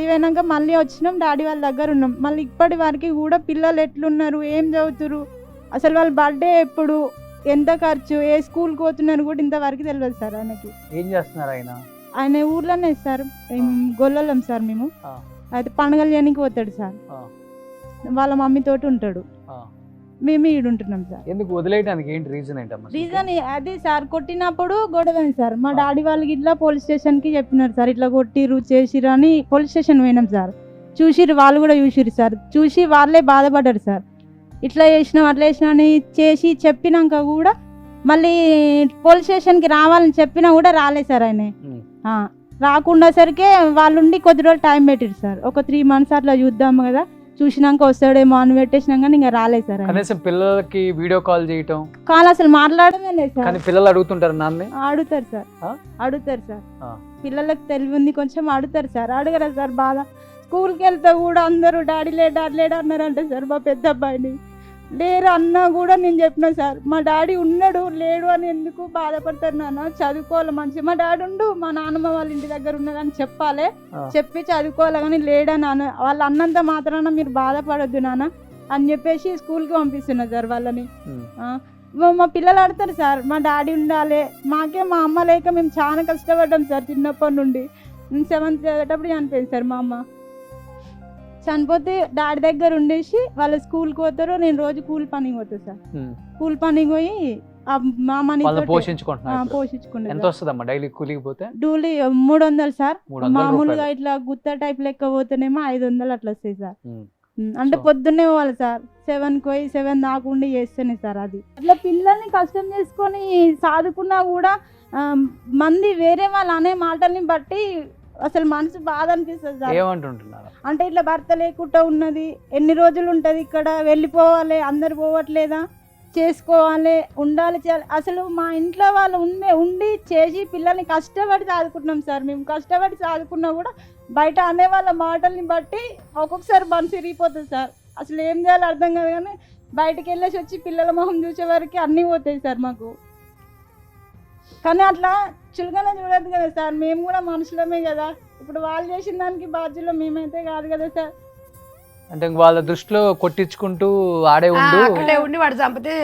పోయినాక మళ్ళీ వచ్చినాం, డాడీ వాళ్ళ దగ్గర ఉన్నాం. మళ్ళీ ఇప్పటి వరకు కూడా పిల్లలు ఎట్లున్నారు, ఏం చదువుతురు, అసలు వాళ్ళ బర్త్డే ఎప్పుడు, ఎంత ఖర్చు, ఏ స్కూల్కి పోతున్నారు కూడా ఇంతవరకు తెలియదు సార్. ఆయనకి ఏం చేస్తున్నారు ఆయన ఊర్లోనే సార్, గొల్లలం సార్ మేము. అయితే పండుగలు చేయడానికి పోతాడు సార్, వాళ్ళ మమ్మీ తోటి ఉంటాడు. మేము ఈడుంటున్నాం సార్. ఎందుకు వదిలేయడానికి ఏంటి రీజన్ ఏంటమ్మా? రీజన్ అదే సార్, కొట్టినప్పుడు గొడవైంది సార్. మా డాడీ వాళ్ళకి ఇట్లా పోలీస్ స్టేషన్కి చెప్పినారు సార్, ఇట్లా కొట్టిరు చేసిరు అని. పోలీస్ స్టేషన్ పోయినాం సార్. చూసిరు, వాళ్ళు కూడా చూసిరు సార్. చూసి వాళ్ళే బాధపడ్డారు సార్. ఇట్లా చేసినాం అట్లా చేసినా అని చేసి చెప్పినాక కూడా మళ్ళీ పోలీస్ స్టేషన్కి రావాలని చెప్పినా కూడా రాలేదు సార్. ఆయన రాకుండా సరికే వాళ్ళుండి కొద్ది రోజులు టైం పెట్టారు సార్. ఒక 3 months అట్లా చూద్దాము కదా, చూసినాక వస్తాడేమో అని పెట్టేసినాక ఇంకా రాలేదు సార్. కనీసం పిల్లలకి వీడియో కాల్ చేయటం అసలు మాట్లాడమే లేదు సార్. పిల్లలు అడుగుతుంటారు నాన్న? అడుగుతారు సార్. పిల్లలకు తెలివి ఉంది కొంచెం, అడుగుతారు సార్. అడగరా సార్ బాధ. స్కూల్కి వెళ్తే కూడా అందరూ డాడీ లేడు అన్నారంటే సార్. మా పెద్ద అబ్బాయిని లేరు అన్నా కూడా నేను చెప్పిన సార్, మా డాడీ ఉన్నాడు లేడు అని ఎందుకు బాధపడతారు నాన్న, చదువుకోవాలి మంచిగా. మా డాడీ ఉండు, మా నాన్నమ్మ వాళ్ళ ఇంటి దగ్గర ఉన్నదని చెప్పాలి, చెప్పి చదువుకోవాలి కానీ లేడా నాన్న, వాళ్ళు అన్నంత మాత్రాన మీరు బాధపడొద్దు నాన్న అని చెప్పేసి స్కూల్కి పంపిస్తున్నా సార్ వాళ్ళని. మా పిల్లలు ఆడతారు సార్, మా డాడీ ఉండాలి. మా అమ్మ లేక మేము చాలా కష్టపడ్డాం సార్ చిన్నప్పటి నుండి. 7th చదివేటప్పుడు చనిపోయింది సార్ మా అమ్మ. చనిపోతే డాడీ దగ్గర ఉండేసి వాళ్ళు స్కూల్కి పోతారు, నేను రోజు కూలి పనికి పోతాను సార్. కూలి పనికి పోయి మా మనీ పోషించుకుంటాను. ఎంత వస్తుందమ్మా డైలీ కూలికి పోతే? Daily 300 sir. మామూలుగా ఇట్లా గుత్త టైప్ లెక్క పోతేనేమో 500 అట్లా వస్తాయి సార్. అంటే పొద్దున్నే పోవాలి సార్, 7కి పోయి 7 దాకుండా చేస్తేనే సార్. అది అట్లా పిల్లల్ని కష్టం చేసుకొని సాదుకున్నా కూడా మంది వేరే వాళ్ళు అనే మాటల్ని బట్టి అసలు మనసు బాధ అనిపిస్తుంది సార్. ఏమంటుంటున్నారు అంటే ఇట్లా భర్త లేకుండా ఉన్నది, ఎన్ని రోజులు ఉంటుంది ఇక్కడ, వెళ్ళిపోవాలి, అందరు పోవట్లేదా, చేసుకోవాలి, ఉండాలి. అసలు మా ఇంట్లో వాళ్ళు ఉండి చేసి పిల్లల్ని కష్టపడి చదువుకుంటున్నాం సార్. మేము కష్టపడి చదువుకున్నా కూడా బయట అనే వాళ్ళ మాటల్ని బట్టి ఒక్కొక్కసారి మనసు విరిగిపోతుంది సార్. అసలు ఏం చేయాలో అర్థం కాదు కానీ బయటకు వెళ్ళేసి వచ్చి పిల్లల మొహం చూసే వరకు అన్నీ పోతాయి సార్ మాకు. కానీ అట్లా చులకన చూడద్దు కదా సార్, మేము కూడా మనుషులమే కదా. ఇప్పుడు వాళ్ళు చేసిన దానికి బాధ్యులు మేమైతే కాదు కదా సార్. అంటే వాళ్ళ దృష్టిలో కొట్టించుకుంటూ ఆడే ఉండి వాడు చంపితే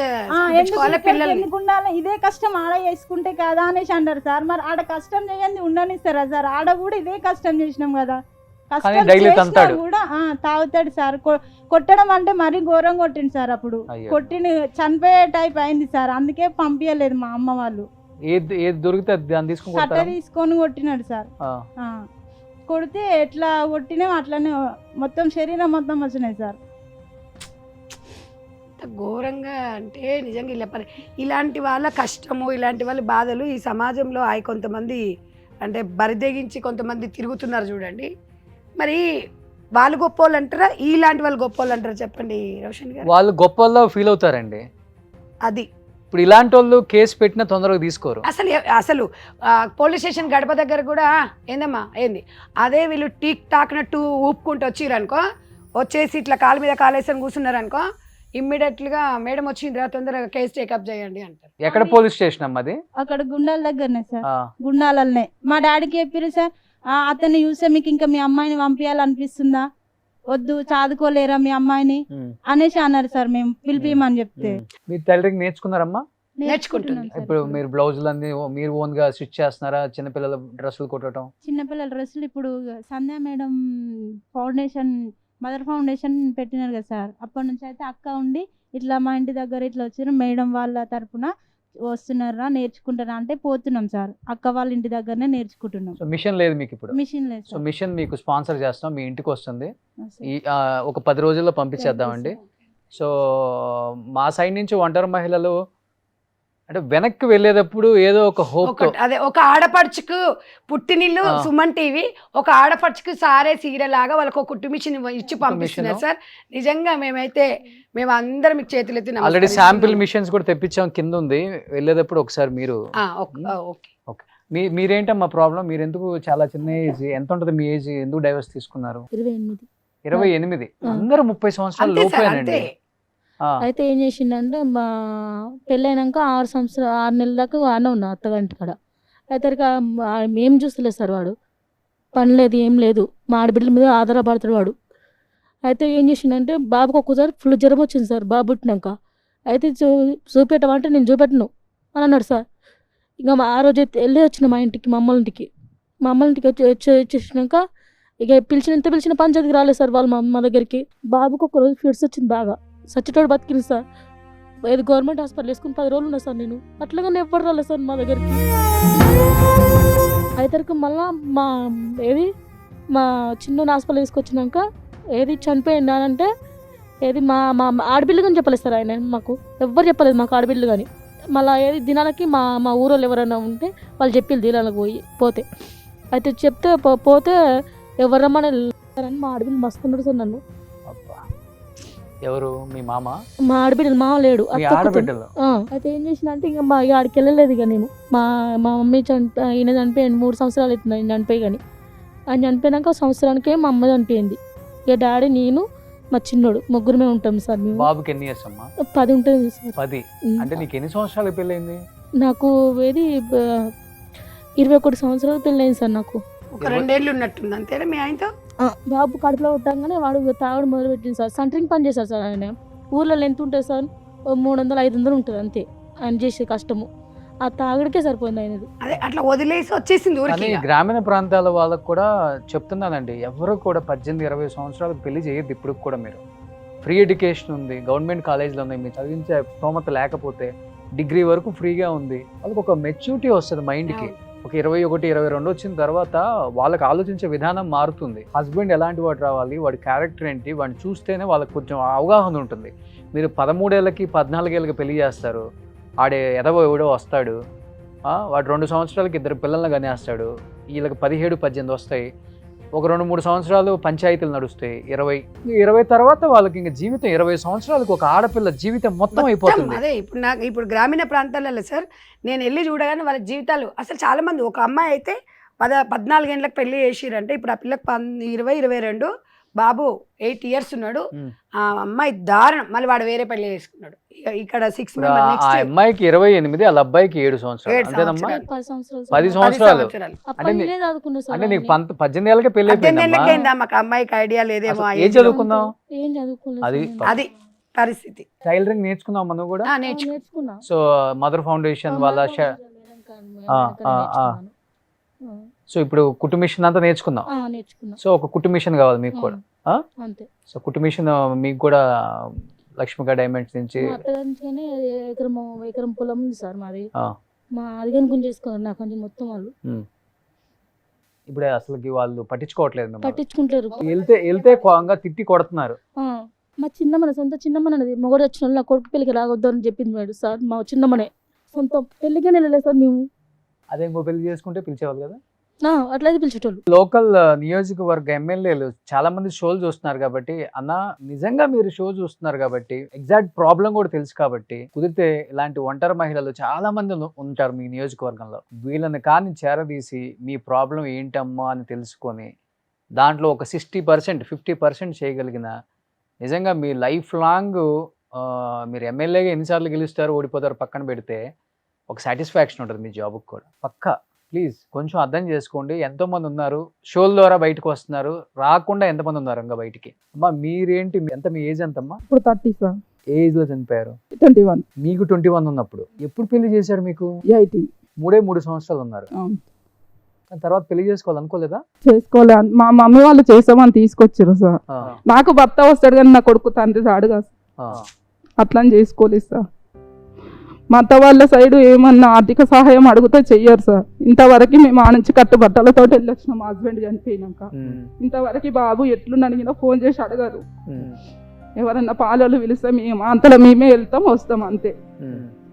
ఎందుకు ఉండాలి, ఇదే కష్టం ఆడ చేసుకుంటే కదా అనేసి అంటారు సార్. మరి ఆడ కష్టం చేయండి ఉండనిస్తారా సార్? ఆడ కూడా ఇదే కష్టం చేసినాం కదా, కష్టం చేసినా కూడా తాగుతాడు సార్. కొట్టడం అంటే మరీ ఘోరం కొట్టింది సార్. అప్పుడు కొట్టిన చనిపోయే టైప్ అయింది సార్, అందుకే పంపించలేదు మా అమ్మ వాళ్ళు. ఏది దొరికితే దాన్ని తీసుకొని కొట్టినాడు సార్. కొడితే ఎట్లా కొట్టినా అట్లనే మొత్తం శరీరం మొత్తం వచ్చినాయి సార్. ఎంత ఘోరంగా అంటే నిజంగా ఇలాంటి వాళ్ళ కష్టము, ఇలాంటి వాళ్ళ బాధలు ఈ సమాజంలో కొంతమంది అంటే బరిదెగించి కొంతమంది తిరుగుతున్నారు చూడండి. మరి వాళ్ళు గొప్ప వాళ్ళు అంటారా, ఇలాంటి వాళ్ళు గొప్ప వాళ్ళు అంటారా చెప్పండి రోషన్ గారు? వాళ్ళు గొప్ప వాళ్ళ ఫీల్ అవుతారండి. అది ఇప్పుడు ఇలాంటి వాళ్ళు కేసు పెట్టినా తొందరగా తీసుకోరు. అసలు పోలీస్ స్టేషన్ గడప దగ్గర కూడా ఏందమ్మా ఏంది అదే వీళ్ళు టీక్ టాక్నట్టు ఊపుకుంటూ వచ్చిరనుకో, వచ్చేసి ఇట్లా కాలు మీద కాలేసం కూర్చున్నారనుకో, ఇమ్మీడియట్గా మేడం వచ్చిందిరా తొందరగా కేసు టేకప్ చేయండి అంటారు. ఎక్కడ పోలీస్ స్టేషన్ అమ్మా అది? అక్కడ గుండాల దగ్గరనే సార్, గుండాలనే. మా డాడీకి చెప్పారు సార్, అతన్ని చూస్తే మీకు ఇంకా మీ అమ్మాయిని పంపించాలనిపిస్తుందా, వద్దు చదువుకోలేరా మీ అమ్మాయిని అనేసి అన్నారు సార్. మేము పిలిపిమని చెప్తే మీరు టైలరింగ్ నేర్చుకున్నారమ్మా? నేర్చుకుంటున్నాం. ఇప్పుడు మీరు బ్లౌజులు అన్ని మీరు ఓన్ గా స్టిచ్ చేస్తున్నారా? చిన్నపిల్లల డ్రెస్సులు కుట్టడం? చిన్నపిల్లల డ్రెస్సులు ఇప్పుడు సంధ్యా మేడం ఫౌండేషన్, మదర్ ఫౌండేషన్ పెట్టినారు కదా సార్, అప్పటి నుంచి అయితే అక్క ఉండి ఇట్లా మా ఇంటి దగ్గర ఇట్లా వచ్చారు, మేడం వాళ్ళ తరపున వస్తున్నారా నేర్చుకుంటారా అంటే పోతున్నాం సార్. అక్క వాళ్ళ ఇంటి దగ్గరనే నేర్చుకుంటున్నాం. సో మిషన్ లేదు మీకు ఇప్పుడు? మిషన్ లేదు. సో మిషన్ మీకు స్పాన్సర్ చేస్తాం, మీ ఇంటికి వస్తుంది. ఈ ఒక 10 రోజుల్లో పంపించేద్దామండి. సో మా సైడ్ నుంచి ఒంటరి మహిళలు అంటే వెనక్కి వెళ్ళేటప్పుడు ఏదో ఒక హోప్, అదే ఒక ఆడపడుచుకు పుట్టినిల్లు సుమన్ టీవీ ఒక ఆడపడుచుకు సారే సీరలాగా వాళ్ళకు ఒక కుట్టు మిషన్ ఇచ్చి పంపిస్తున్నారు సార్. నిజంగా మేము అందరం మీకు చేతులు ఎత్తి ఆల్రెడీ శాంపిల్ మిషన్స్ కూడా తెప్పించాం, కింద ఉంది. వెళ్ళేటప్పుడు ఒకసారి మీరు మీరేంటమ్మా ప్రాబ్లం? మీరు ఎందుకు చాలా చిన్న ఏజ్, ఎంత ఉంటుంది మీ ఏజ్, ఎందుకు డైవర్స్ తీసుకున్నారు? 28. అందరూ 30 సంవత్సరాలు లోపేనండి. అయితే ఏం చేసిండంటే మా పెళ్ళైనాక 6 నెలల దాకా ఆనే ఉన్నా అత్తగారింటి కాడ. అయితే ఏం చూస్తలేదు సార్, వాడు పని లేదు ఏం లేదు, మా ఆడబిడ్డల మీద ఆధారపడతాడు వాడు. అయితే ఏం చేసిండంటే బాబుకి ఒక్కసారి ఫుల్ జ్వరం వచ్చింది సార్ బాబు పుట్టినాక. అయితే చూపెట్టమంటే నేను చూపెట్టను అని అన్నాడు సార్. ఇక ఆ రోజు వెళ్ళి వచ్చిన మా ఇంటికి, మా అమ్మల ఇంటికి వచ్చేసినాక ఇక పిలిచిన పంచాయతీకి రాలేదు సార్ వాళ్ళు మా అమ్మ దగ్గరికి. బాబుకి ఒక రోజు ఫిట్స్ వచ్చింది బాగా, సచ్చిటోడు బతికింది సార్. ఏది గవర్నమెంట్ హాస్పిటల్ వేసుకుని 10 రోజులు ఉన్నా సార్ నేను. అట్లాగానే ఎవ్వరు రాలేదు సార్ మా దగ్గరికి. అయితే మళ్ళీ మా చిన్న హాస్పిటల్ తీసుకొచ్చినాక చనిపోయింది అని అంటే మా ఆడపిల్ల కానీ చెప్పలేదు సార్ ఆయన. మాకు ఎవ్వరు చెప్పలేదు, మాకు ఆడపిల్లలు కానీ. మళ్ళీ దినాలకి మా ఊరోళ్ళు ఎవరైనా ఉంటే వాళ్ళు చెప్పి దినాలకు పోతే అయితే చెప్తే పోతే ఎవరు రమ్మని మా ఆడపిల్లలు మస్తున్నాడు సార్ నన్ను. ఎవరు? మీ మామ? మా ఆడబిడ్డలు, మామ లేడు. అయితే ఏం చేసిన అంటే ఇంకా మా ఆడికి వెళ్ళలేదు. ఇక నేను మా మమ్మీ ఈయన చనిపోయాడు 3 సంవత్సరాలు అవుతుంది ఆయన చనిపోయి. కానీ ఆయన చనిపోయినాక సంవత్సరానికే మా అమ్మ చనిపోయింది. ఇక డాడీ, నేను, మా చిన్నోడు ముగ్గురమే ఉంటాం సార్. మేము. బాబుకి ఎన్ని ఇయర్స్ అమ్మా? 10 ఉంటుంది సార్. 10 అంటే నీకు ఎన్ని సంవత్సరాలు పెళ్ళైంది? నాకు 21 సంవత్సరాలు పెళ్ళైంది సార్. నాకు ఒక 2 ఏళ్ళు ఉన్నట్టుంది అంతేనా మీ ఆయనతో? బాబు కడుపులో ఉంటాగానే వాడు తాగడం మొదలు పెట్టింది సార్. సెంటరింగ్ పని చేశారు సార్ ఆయన. ఊర్లో ఎంత ఉంటుంది సార్, 300-500 ఉంటుంది అంతే ఆయన చేసే కష్టము. ఆ తాగడికే సరిపోయింది ఆయనది. అదే అట్లా వదిలేసి వచ్చేసింది ఊరికి. గ్రామీణ ప్రాంతాల వాళ్ళకు కూడా చెప్తున్నానండి, ఎవరు కూడా 18-20 సంవత్సరాలకు పెళ్లి చేయొద్దు. ఇప్పుడు కూడా మీరు ఫ్రీ ఎడ్యుకేషన్ ఉంది, గవర్నమెంట్ కాలేజీలో ఉన్నాయి. మీరు చదివించే స్తోమత లేకపోతే డిగ్రీ వరకు ఫ్రీగా ఉంది. వాళ్ళకి ఒక మెచ్యూరిటీ వస్తుంది మైండ్కి. ఒక 21-22 వచ్చిన తర్వాత వాళ్ళకి ఆలోచించే విధానం మారుతుంది. హస్బెండ్ ఎలాంటి వాడు రావాలి, వాడి క్యారెక్టర్ ఏంటి, వాడిని చూస్తేనే వాళ్ళకి కొంచెం అవగాహన ఉంటుంది. మీరు 13 ఏళ్ళకి 14 ఏళ్ళకి పెళ్లి చేస్తారు, ఆడే ఎదవో ఎవడో వస్తాడు, వాడు 2 సంవత్సరాలకి 2 పిల్లల్ని కనేస్తాడు, వీళ్ళకి 17-18 వస్తాయి. ఒక 2-3 సంవత్సరాలు పంచాయతీలు నడుస్తాయి, 20 తర్వాత వాళ్ళకి ఇంకా జీవితం 20 సంవత్సరాలకు ఒక ఆడపిల్ల జీవితం మొత్తం అయిపోతుంది. అదే ఇప్పుడు గ్రామీణ ప్రాంతాలలో సార్ నేను వెళ్ళి చూడగానే వాళ్ళ జీవితాలు అసలు చాలా మంది, ఒక అమ్మాయి అయితే 14 ఏళ్ళకి పెళ్లి చేసిరంటే ఇప్పుడు ఆ పిల్లకి 20-22, బాబు 8 ఇయర్స్ ఉన్నాడు. ఆ అమ్మాయి దారుణం, మళ్ళీ వాడు వేరే పెళ్లి చేసుకున్నాడు. ఇక్కడ 6 ఆ అమ్మాయికి 28, వాళ్ళ అబ్బాయికి 7 సంవత్సరాలు. అంతేనమ్మా? 10 సంవత్సరాలు అంటే నీకు 18 ఏళ్ళకే పెళ్లి అయిపోయింది. మాకు అమ్మాయికి ఐడియా లేదేమో. ఏం చదువుకున్నావు? అది పరిస్థితి. టైలరింగ్ నేర్చుకున్నావు మనం కూడా? నేర్చుకున్నా. సో మదర్ ఫౌండేషన్ వాళ్ళ సో ఇప్పుడు కుట్టు మిషన్ అంతా నేర్చుకున్నాం. సో ఒక కుట్టు మిషన్ కావాలి మీకు కూడా. సో కుట్టు మిషన్ మీకు కూడా లక్ష్మిక డైమండ్స్ నుంచి ఎకరం పొలం ఉంది సార్ మాది. మా అది కనుకొని చేసుకున్నారు నాకు కొంచెం మొత్తం వాళ్ళు. ఇప్పుడు అసలుకి వాళ్ళు పట్టించుకోవట్లేదు మిమ్మల్ని. పట్టించుకుంటారు. వెళ్తే కోంగా తిట్టి కొడుతున్నారు. మా చిన్నమ్మన సొంత చిన్నమ్మన అది మొగడు వచ్చిన వాళ్ళు నా కొడుకు పెళ్ళికి రావద్దు అని చెప్పింది మేడం సార్. మా చిన్నమ్మనే సొంతం పెళ్ళికే వెళ్ళలేదు సార్ మేము. అదే ఇంకో పెళ్లి చేసుకుంటే పిలిచేవాళ్ళు కదా. అట్లయితే పిలిచేటోళ్ళు. లోకల్ నియోజకవర్గ ఎమ్మెల్యేలు చాలా మంది షోలు చూస్తున్నారు కాబట్టి అన్న, నిజంగా మీరు షో చూస్తున్నారు కాబట్టి ఎగ్జాక్ట్ ప్రాబ్లం కూడా తెలుసు కాబట్టి కుదిరితే ఇలాంటి ఒంటరి మహిళలు చాలా మంది ఉంటారు మీ నియోజకవర్గంలో. వీళ్ళని కానీ చేరదీసి మీ ప్రాబ్లం ఏంటమ్మా అని తెలుసుకొని దాంట్లో ఒక 60% 50% చేయగలిగిన నిజంగా మీ లైఫ్ లాంగ్ మీరు ఎమ్మెల్యేగా ఎన్నిసార్లు గెలుస్తారు ఓడిపోతారు పక్కన పెడితే ఒక సాటిస్ఫాక్షన్ ఉంటుంది మీ జాబ్కి కూడా. పక్కా ప్లీజ్ కొంచెం అర్థం చేసుకోండి. ఎంతోమంది ఉన్నారు షోల ద్వారా బయటకు వస్తున్నారు, రాకుండా ఎంతమంది ఉన్నారు ఇంకా బయటికి. అమ్మా మీరేంటి, ఎంత మీ ఏజ్ ఎంతమ్మా? ఇప్పుడు 30 సార్. ఏ ఏజ్ లో చనిపోయారు? 21. మీకు 21 ఉన్నప్పుడు ఎప్పుడు పెళ్లి చేశారు? మీకు 18. 3 సంవత్సరాలు ఉన్నారు. తర్వాత పెళ్లి చేసుకోవాలనుకోలేదా? చేసుకోలే. మా మమ్మీ వాళ్ళు చేసామని తీసుకొచ్చారు సార్. నాకు భర్త వస్తాడు కానీ నా కొడుకు తండ్రి రాడు కదా అట్లా చేసుకోలేదు సార్. మా అత్త వాళ్ళ సైడు ఏమన్నా ఆర్థిక సహాయం అడిగితే చెయ్యరు సార్. ఇంతవరకు మేము ఆ నుంచి కట్టుబట్టలతో వెళ్ళొచ్చినాం మా హస్బెండ్ చనిపోయినాక. ఇంతవరకు బాబు ఎట్లుండి అడిగినా ఫోన్ చేసి అడగరు. ఎవరన్నా పాలలు పిలిస్తే మేము అంతలో మేమే వెళ్తాం వస్తాం అంతే.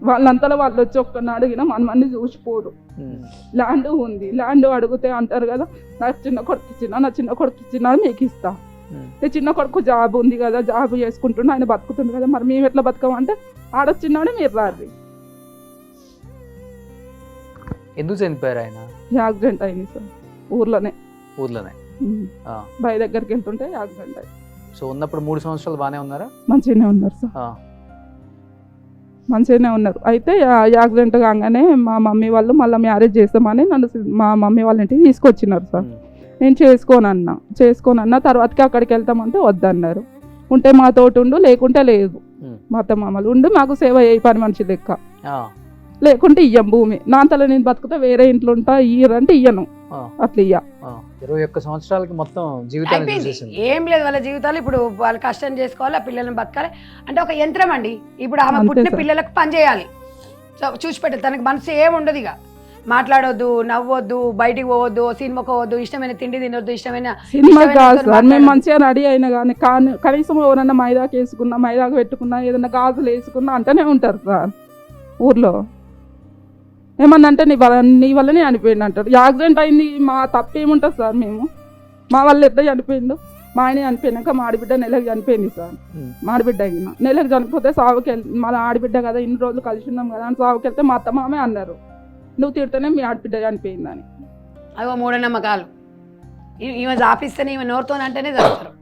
వాళ్ళంతలో వాళ్ళు వచ్చి ఒక్కరిని అడిగినా మనమన్నీ చూసిపోరు. ల్యాండ్ ఉంది, ల్యాండ్ అడిగితే అంటారు కదా నా చిన్న కొడుకు ఇచ్చినా మీకు ఇస్తా. చిన్న కొడుకు జాబ్ ఉంది కదా, జాబ్ చేసుకుంటున్నా ఆయన బతుకుతుంది కదా, మరి మేము ఎట్లా బతకమంటే ఆడొచ్చినాడే మీరు రాదు. ఎందుకు చనిపోయారు ఆయన? యాక్సిడెంట్ అయింది సార్ ఊర్లోనే. బాయ్ దగ్గరికి వెళ్తుంటే యాక్సిడెంట్ అయింది. సో ఉన్నప్పుడు 3 సంవత్సరాలు బాగానే ఉన్నారా? మంచిగానే ఉన్నారు సార్, మంచిగానే ఉన్నారు. అయితే యాక్సిడెంట్ కాగానే మా మమ్మీ వాళ్ళు మళ్ళీ మ్యారేజ్ చేస్తామని నన్ను మా మమ్మీ వాళ్ళ ఇంటికి తీసుకొచ్చినారు సార్. నేను చేసుకోనన్నా తర్వాతకి అక్కడికి వెళ్తామంటే వద్దన్నారు. ఉంటే మా తోటి ఉండు, లేకుంటే లేదు. మా అత్త మామలు ఉండి మాకు సేవ అయ్యి పని మనిషి లెక్క, లేకుంటే ఇయ్యం భూమి. నా అంతలో నేను బతుకుతా వేరే ఇంట్లో ఉంటా, ఇయ్యరంటే ఇయ్యను. అట్లా 21 సంవత్సరాలకి మొత్తం జీవితాన్ని ఏం లేదు వాళ్ళ జీవితాలు. ఇప్పుడు వాళ్ళు కష్టం చేసుకోవాలి, ఆ పిల్లల్ని బతకాలి. అంటే ఒక యంత్రం అండి. ఇప్పుడు ఆమె పుట్టిన పిల్లలకు పని చేయాలి, చూసి పెట్టాలి. తనకు మనసు ఏముండదు, ఇక మాట్లాడొద్దు, నవ్వొద్దు, బయటికి పోవద్దు, సినిమాకి పోవద్దు, ఇష్టమైన తిండి తినొద్దు, ఇష్టమైన సినిమా కాదు సార్. మేము మంచిగా రెడీ అయినా కానీ కనీసం ఎవరన్నా మైదాకు వేసుకున్నా, మైదాకు పెట్టుకున్నా, ఏదన్నా గాజులు వేసుకున్నా అంటేనే ఉంటారు సార్ ఊర్లో. ఏమన్నా అంటే నీ వల్లనే చనిపోయింది అంటారు. యాక్సిడెంట్ అయింది, మా తప్పు ఏముంటుంది సార్? మా వల్ల ఎట్లా చనిపోయిండు? మా ఆయన చనిపోయినాక మా ఆడబిడ్డ నెలకు చనిపోయింది సార్. మా ఆడబిడ్డ అయినా నెలకు చనిపోతే సావుకి మా ఆడబిడ్డ కదా, ఇన్ని రోజులు కలిసి ఉన్నాం కదా అని సావుకి వెళ్తే మా అత్త మామే అన్నారు నువ్వు తిడితేనే మీ ఆడబిడ్డ చనిపోయిందని. అవి మూఢనమ్మకాలు. ఈమె జాపిస్తేనే ఈమె నోరుతో అంటేనే చదువుతారు.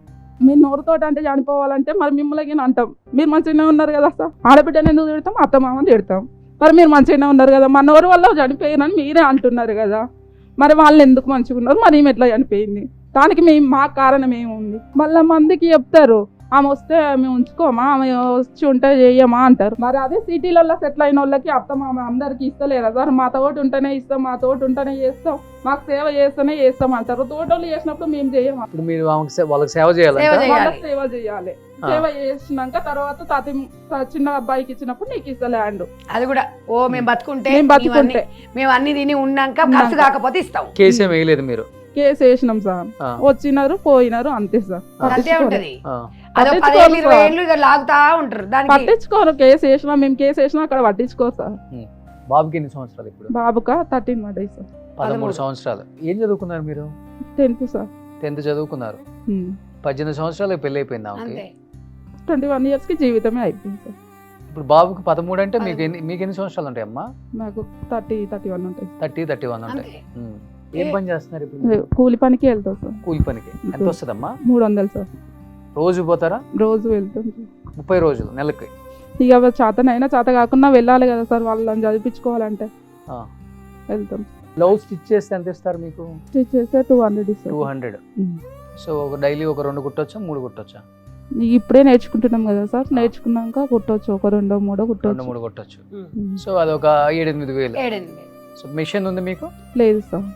మీరు నోరుతో అంటే చనిపోవాలంటే మరి మిమ్మల్ని అంటాం. మీరు మంచిగానే ఉన్నారు కదా సార్, ఆడబిడ్డని ఎందుకు తిడతాం? అత్త మామని తిడతాం. మరి మీరు మంచిగానే ఉన్నారు కదా, మా నోరు వల్ల చనిపోయారని మీరే అంటున్నారు కదా, మరి వాళ్ళు ఎందుకు మంచిగా ఉన్నారు? మరి ఈమె ఎట్లా చనిపోయింది? దానికి మా కారణం ఏముంది? మళ్ళీ మందికి చెప్తారు ఆమె వస్తే మేము ఉంచుకోమా, ఆమె వచ్చి ఉంటే చెయ్యమా అంటారు. మరి అదే సిటీలలో సెటిల్ అయిన వాళ్ళకి అత్తమామ అందరికి ఇస్తలేరా సార్? మా తోటి ఉంటేనే ఇస్తాం, మా తోటి ఉంటేనే చేస్తాం, మాకు సేవ చేస్తేనే చేస్తాం అంటారు. తోటోళ్ళు చేసినప్పుడు మేము చేయము. ఇప్పుడు మీరు వాళ్ళకి సేవ చేయాలి, సేవ చేయాలి. సేవ చేసినాక తర్వాత చిన్న అబ్బాయికి ఇచ్చినప్పుడు నీకు ఇస్తా ల్యాండ్. అది కూడా మేము బతుకుంటే మేము అన్ని తిని ఉన్నాక ఖర్చు కాకపోతే ఇస్తాం. కేసు వేయలేదు మీరు? కేసు వేసినాం సార్, వచ్చినారు పోయినారు అంతే సార్. అంతే ఉంటది. పట్టించుకోరు. కేసు వేసినా మేము కేసు వేసినా అక్కడ పట్టించుకోరు సార్. బాబుకి ఎన్ని సంవత్సరాలు ఇప్పుడు? బాబుకా 13 పడ్డాయి సార్. 13 సంవత్సరాలు. ఏం చదువుకున్నారు మీరు? 10th sir. 10th చదువుకున్నారు. 18 సంవత్సరాలకు పెళ్లి అయిపోయింది ఆమెకి. 21 years కి జీవితమే అయిపోయింది సార్. ఇప్పుడు బాబుకి 13 అంటే మీకు ఎన్ని సంవత్సరాలు ఉంటాయి అమ్మా? నాకు 30-31 ఉంటాయి. 30-31 ఉంటాయి. ఏం పని చేస్తున్నారు ఇప్పుడు? కూలి పనికి వెళ్తాం సార్. కూలి పనికి ఎంత వస్తుందమ్మా? 300 సార్. రోజు పోతారా? రోజు వెళ్తాం. 30 రోజులు నెలకి. ఇక చేతనైనా చేత కాకుండా వెళ్ళాలి కదా సార్, వాళ్ళని చదివించుకోవాలంటే వెళ్తాం. బ్లౌజ్ స్టిచ్ చేస్తే ఎంత ఇస్తారు మీకు? స్టిచ్ చేస్తే 200 ఇస్తారు. 200. సో డైలీ ఒక 2 కుట్టొచ్చా 3 కుట్టొచ్చా? ఇప్పుడే నేర్చుకుంటున్నాం కదా సార్, నేర్చుకున్నాక కుట్టొచ్చు, ఒక 2-3 కుట్టొచ్చు. 2-3 కుట్టొచ్చు. సో అది ఒక 7-8 వేలు. సో మిషన్ ఉంది మీకు? లేదు సార్.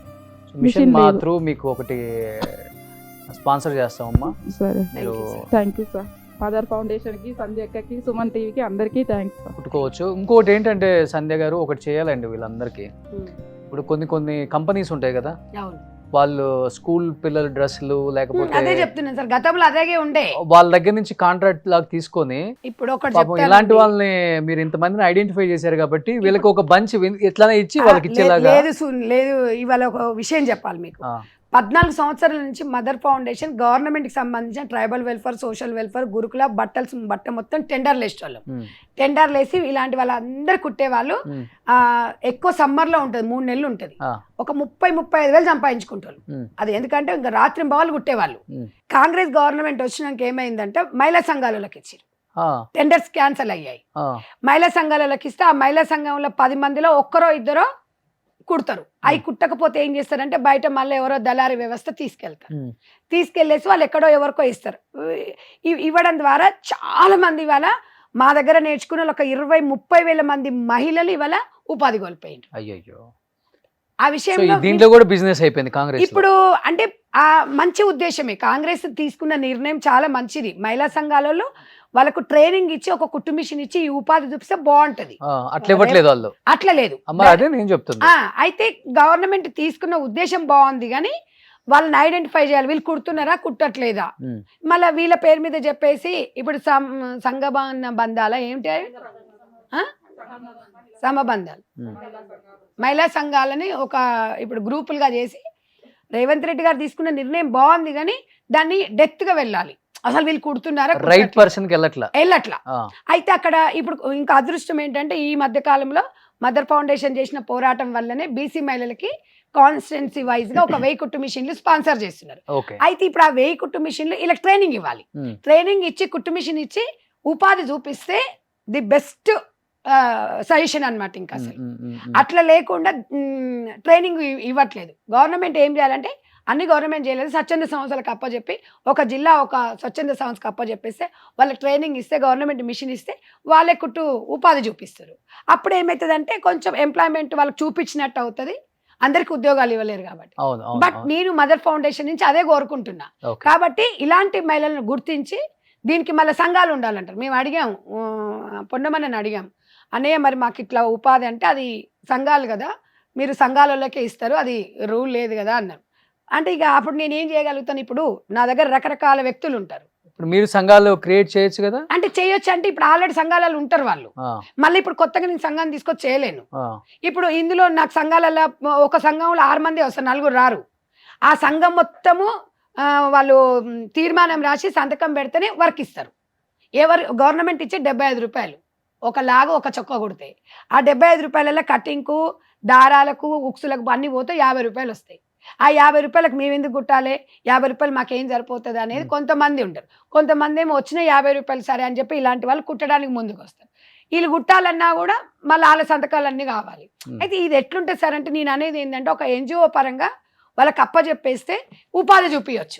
మిషన్ మా త్రూ మీకు ఒకటి స్పాన్సర్ చేస్తామమ్మా. సరే, థ్యాంక్ యూ సార్. ఫాదర్ ఫౌండేషన్కి, సంధ్య అక్కకి, సుమన్ టీవీకి అందరికీ థ్యాంక్స్ సార్. కుట్టుకోవచ్చు. ఇంకోటి ఏంటంటే సంధ్య గారు ఒకటి చేయాలండి వీళ్ళందరికీ. ఇప్పుడు కొన్ని కంపెనీస్ ఉంటాయి కదా, వాళ్ళు స్కూల్ పిల్లల డ్రెస్సులు అదే లేకపోతే చెప్తున్నాను సార్, గతంలో అదే ఉండే. వాళ్ళ దగ్గర నుంచి కాంట్రాక్ట్ లాగా తీసుకొని ఇప్పుడు ఒకటి పాపం చెప్తానండి. ఇలాంటి వాళ్ళని మీరు ఇంతమందిని ఐడెంటిఫై చేశారు కాబట్టి వీళ్ళకి ఒక బంచ్ ఎట్లానే ఇచ్చి వాళ్ళకి ఇచ్చేలాగా. లేదు లేదు, ఇవాళ ఒక విషయం చెప్పాలి మీకు. 14 సంవత్సరాల నుంచి మదర్ ఫౌండేషన్ గవర్నమెంట్కి సంబంధించిన ట్రైబల్ వెల్ఫేర్, సోషల్ వెల్ఫేర్, గురుకుల బట్ట మొత్తం టెండర్లు వేసేవాళ్ళు. టెండర్లు వేసి ఇలాంటి వాళ్ళందరూ కుట్టేవాళ్ళు. ఎక్కువ సమ్మర్లో ఉంటుంది, 3 నెలలు ఉంటుంది. ఒక 30-35 వేలు సంపాదించుకుంటారు. అది ఎందుకంటే ఇంకా రాత్రి బావులు కుట్టేవాళ్ళు. కాంగ్రెస్ గవర్నమెంట్ వచ్చినాక ఏమైందంటే మహిళా సంఘాలకి ఇచ్చారు, టెండర్స్ క్యాన్సిల్ అయ్యాయి. మహిళా సంఘాలకి ఇస్తే ఆ మహిళా సంఘంలో 10 మందిలో ఒక్కరో ఇద్దరో కుడతారు. అవి కుట్టకపోతే ఏం చేస్తారంటే బయట మళ్ళీ ఎవరో దళారీ వ్యవస్థ తీసుకెళ్ళేసి వాళ్ళు ఎక్కడో ఎవరికో ఇస్తారు. ఇవ్వడం ద్వారా చాలా మంది ఇవాళ మా దగ్గర నేర్చుకున్న ఒక 20-30 వేల మంది మహిళలు ఇవాళ ఉపాధి కోల్పోయింది. అయ్యో, ఆ విషయంలో దీంట్లో కూడా బిజినెస్ అయిపోయింది కాంగ్రెస్. ఇప్పుడు అంటే ఆ మంచి ఉద్దేశమే, కాంగ్రెస్ తీసుకున్న నిర్ణయం చాలా మంచిది. మహిళా సంఘాలలో వాళ్ళకు ట్రైనింగ్ ఇచ్చి ఒక కుట్టు మిషన్ ఇచ్చి ఈ ఉపాధి చూపిస్తే బాగుంటది. అట్లా ఇవ్వట్లేదు వాళ్ళు. అట్లా లేదు. అదే నేను చెప్తున్నా. అయితే గవర్నమెంట్ తీసుకున్న ఉద్దేశం బాగుంది, కానీ వాళ్ళని ఐడెంటిఫై చేయాలి. వీళ్ళు కుడుతున్నారా కుట్టట్లేదా, మళ్ళీ వీళ్ళ పేరు మీద చెప్పేసి ఇప్పుడు సంఘ బంధాల ఏమిటి సమబంధాలు, మహిళా సంఘాలని ఒక ఇప్పుడు గ్రూపులుగా చేసి రేవంత్ రెడ్డి గారు తీసుకున్న నిర్ణయం బాగుంది, కానీ దాన్ని డెప్త్ గా వెళ్ళాలి. అసలు వీళ్ళు కుడుతున్నారా, రైట్ పర్సన్ కి వెళ్ళట్లా. అయితే అక్కడ ఇప్పుడు ఇంకా అదృష్టం ఏంటంటే ఈ మధ్య కాలంలో మదర్ ఫౌండేషన్ చేసిన పోరాటం వల్లనే బీసీ మహిళలకి కాన్స్టిట్యున్సీ వైజ్ గా ఒక 1000 కుట్టు మిషన్లు స్పాన్సర్ చేస్తున్నారు. అయితే ఇప్పుడు ఆ 1000 కుట్టు మిషన్లు ఇలా ట్రైనింగ్ ఇవ్వాలి. ట్రైనింగ్ ఇచ్చి కుట్టు మిషన్ ఇచ్చి ఉపాధి చూపిస్తే ది బెస్ట్ సజెషన్ అన్నమాట. ఇంకా అసలు అట్లా లేకుండా ట్రైనింగ్ ఇవ్వట్లేదు. గవర్నమెంట్ ఏం చేయాలంటే అన్ని గవర్నమెంట్ చేయలేదు, స్వచ్ఛంద సంస్థలకు అప్పచెప్పి ఒక జిల్లా ఒక స్వచ్ఛంద సంస్థకు అప్పచెప్పేస్తే వాళ్ళకి ట్రైనింగ్ ఇస్తే గవర్నమెంట్ మిషన్ ఇస్తే వాళ్ళే కుట్టు ఉపాధి చూపిస్తారు. అప్పుడు ఏమవుతుందంటే కొంచెం ఎంప్లాయ్మెంట్ వాళ్ళకి చూపించినట్టు అవుతుంది, అందరికి ఉద్యోగాలు ఇవ్వలేరు కాబట్టి. బట్ నేను మదర్ ఫౌండేషన్ నుంచి అదే కోరుకుంటున్నా. కాబట్టి ఇలాంటి మహిళలను గుర్తించి దీనికి మళ్ళీ సంఘాలు ఉండాలంటారు. మేము అడిగాము, పొన్నమని అడిగాము, అన్నయ్య మరి మాకు ఇట్లా ఉపాధి అంటే అది సంఘాలు కదా, మీరు సంఘాలలోకే ఇస్తారు, అది రూల్ లేదు కదా అన్నారు. అంటే ఇక అప్పుడు నేను ఏం చేయగలుగుతాను, ఇప్పుడు నా దగ్గర రకరకాల వ్యక్తులు ఉంటారు. ఇప్పుడు మీరు సంఘాలు క్రియేట్ చేయొచ్చు కదా. అంటే చేయొచ్చు అంటే ఇప్పుడు ఆల్రెడీ సంఘాలలో ఉంటారు వాళ్ళు, మళ్ళీ ఇప్పుడు కొత్తగా నేను సంఘాన్ని తీసుకొచ్చి చేయలేను. ఇప్పుడు ఇందులో నాకు సంఘాలలో ఒక సంఘంలో 6 మంది వస్తారు, 4 రారు. ఆ సంఘం మొత్తము వాళ్ళు తీర్మానం రాసి సంతకం పెడితేనే వర్క్ ఇస్తారు. గవర్నమెంట్ ఇచ్చే 75 రూపాయలు ఒక లాగా ఒక చొక్కా కుడితే ఆ 75 రూపాయలలో కటింగ్కు, దారాలకు, ఉక్సులకు అన్ని పోతే 50 రూపాయలు వస్తాయి. ఆ 50 రూపాయలకు మేము ఎందుకు కుట్టాలి, 50 రూపాయలు మాకేం సరిపోతుంది అనేది కొంతమంది ఉంటారు. కొంతమంది ఏమో వచ్చిన 50 రూపాయలు సరే అని చెప్పి ఇలాంటి వాళ్ళు కుట్టడానికి ముందుకు వస్తారు. వీళ్ళు కుట్టాలన్నా కూడా మళ్ళీ వాళ్ళ సంతకాలన్నీ కావాలి. అయితే ఇది ఎట్లుంటుంది సార్ అంటే నేను అనేది ఏంటంటే ఒక ఎన్జిఓ పరంగా వాళ్ళకి అప్పచెప్పేస్తే ఉపాధి చూపించచ్చు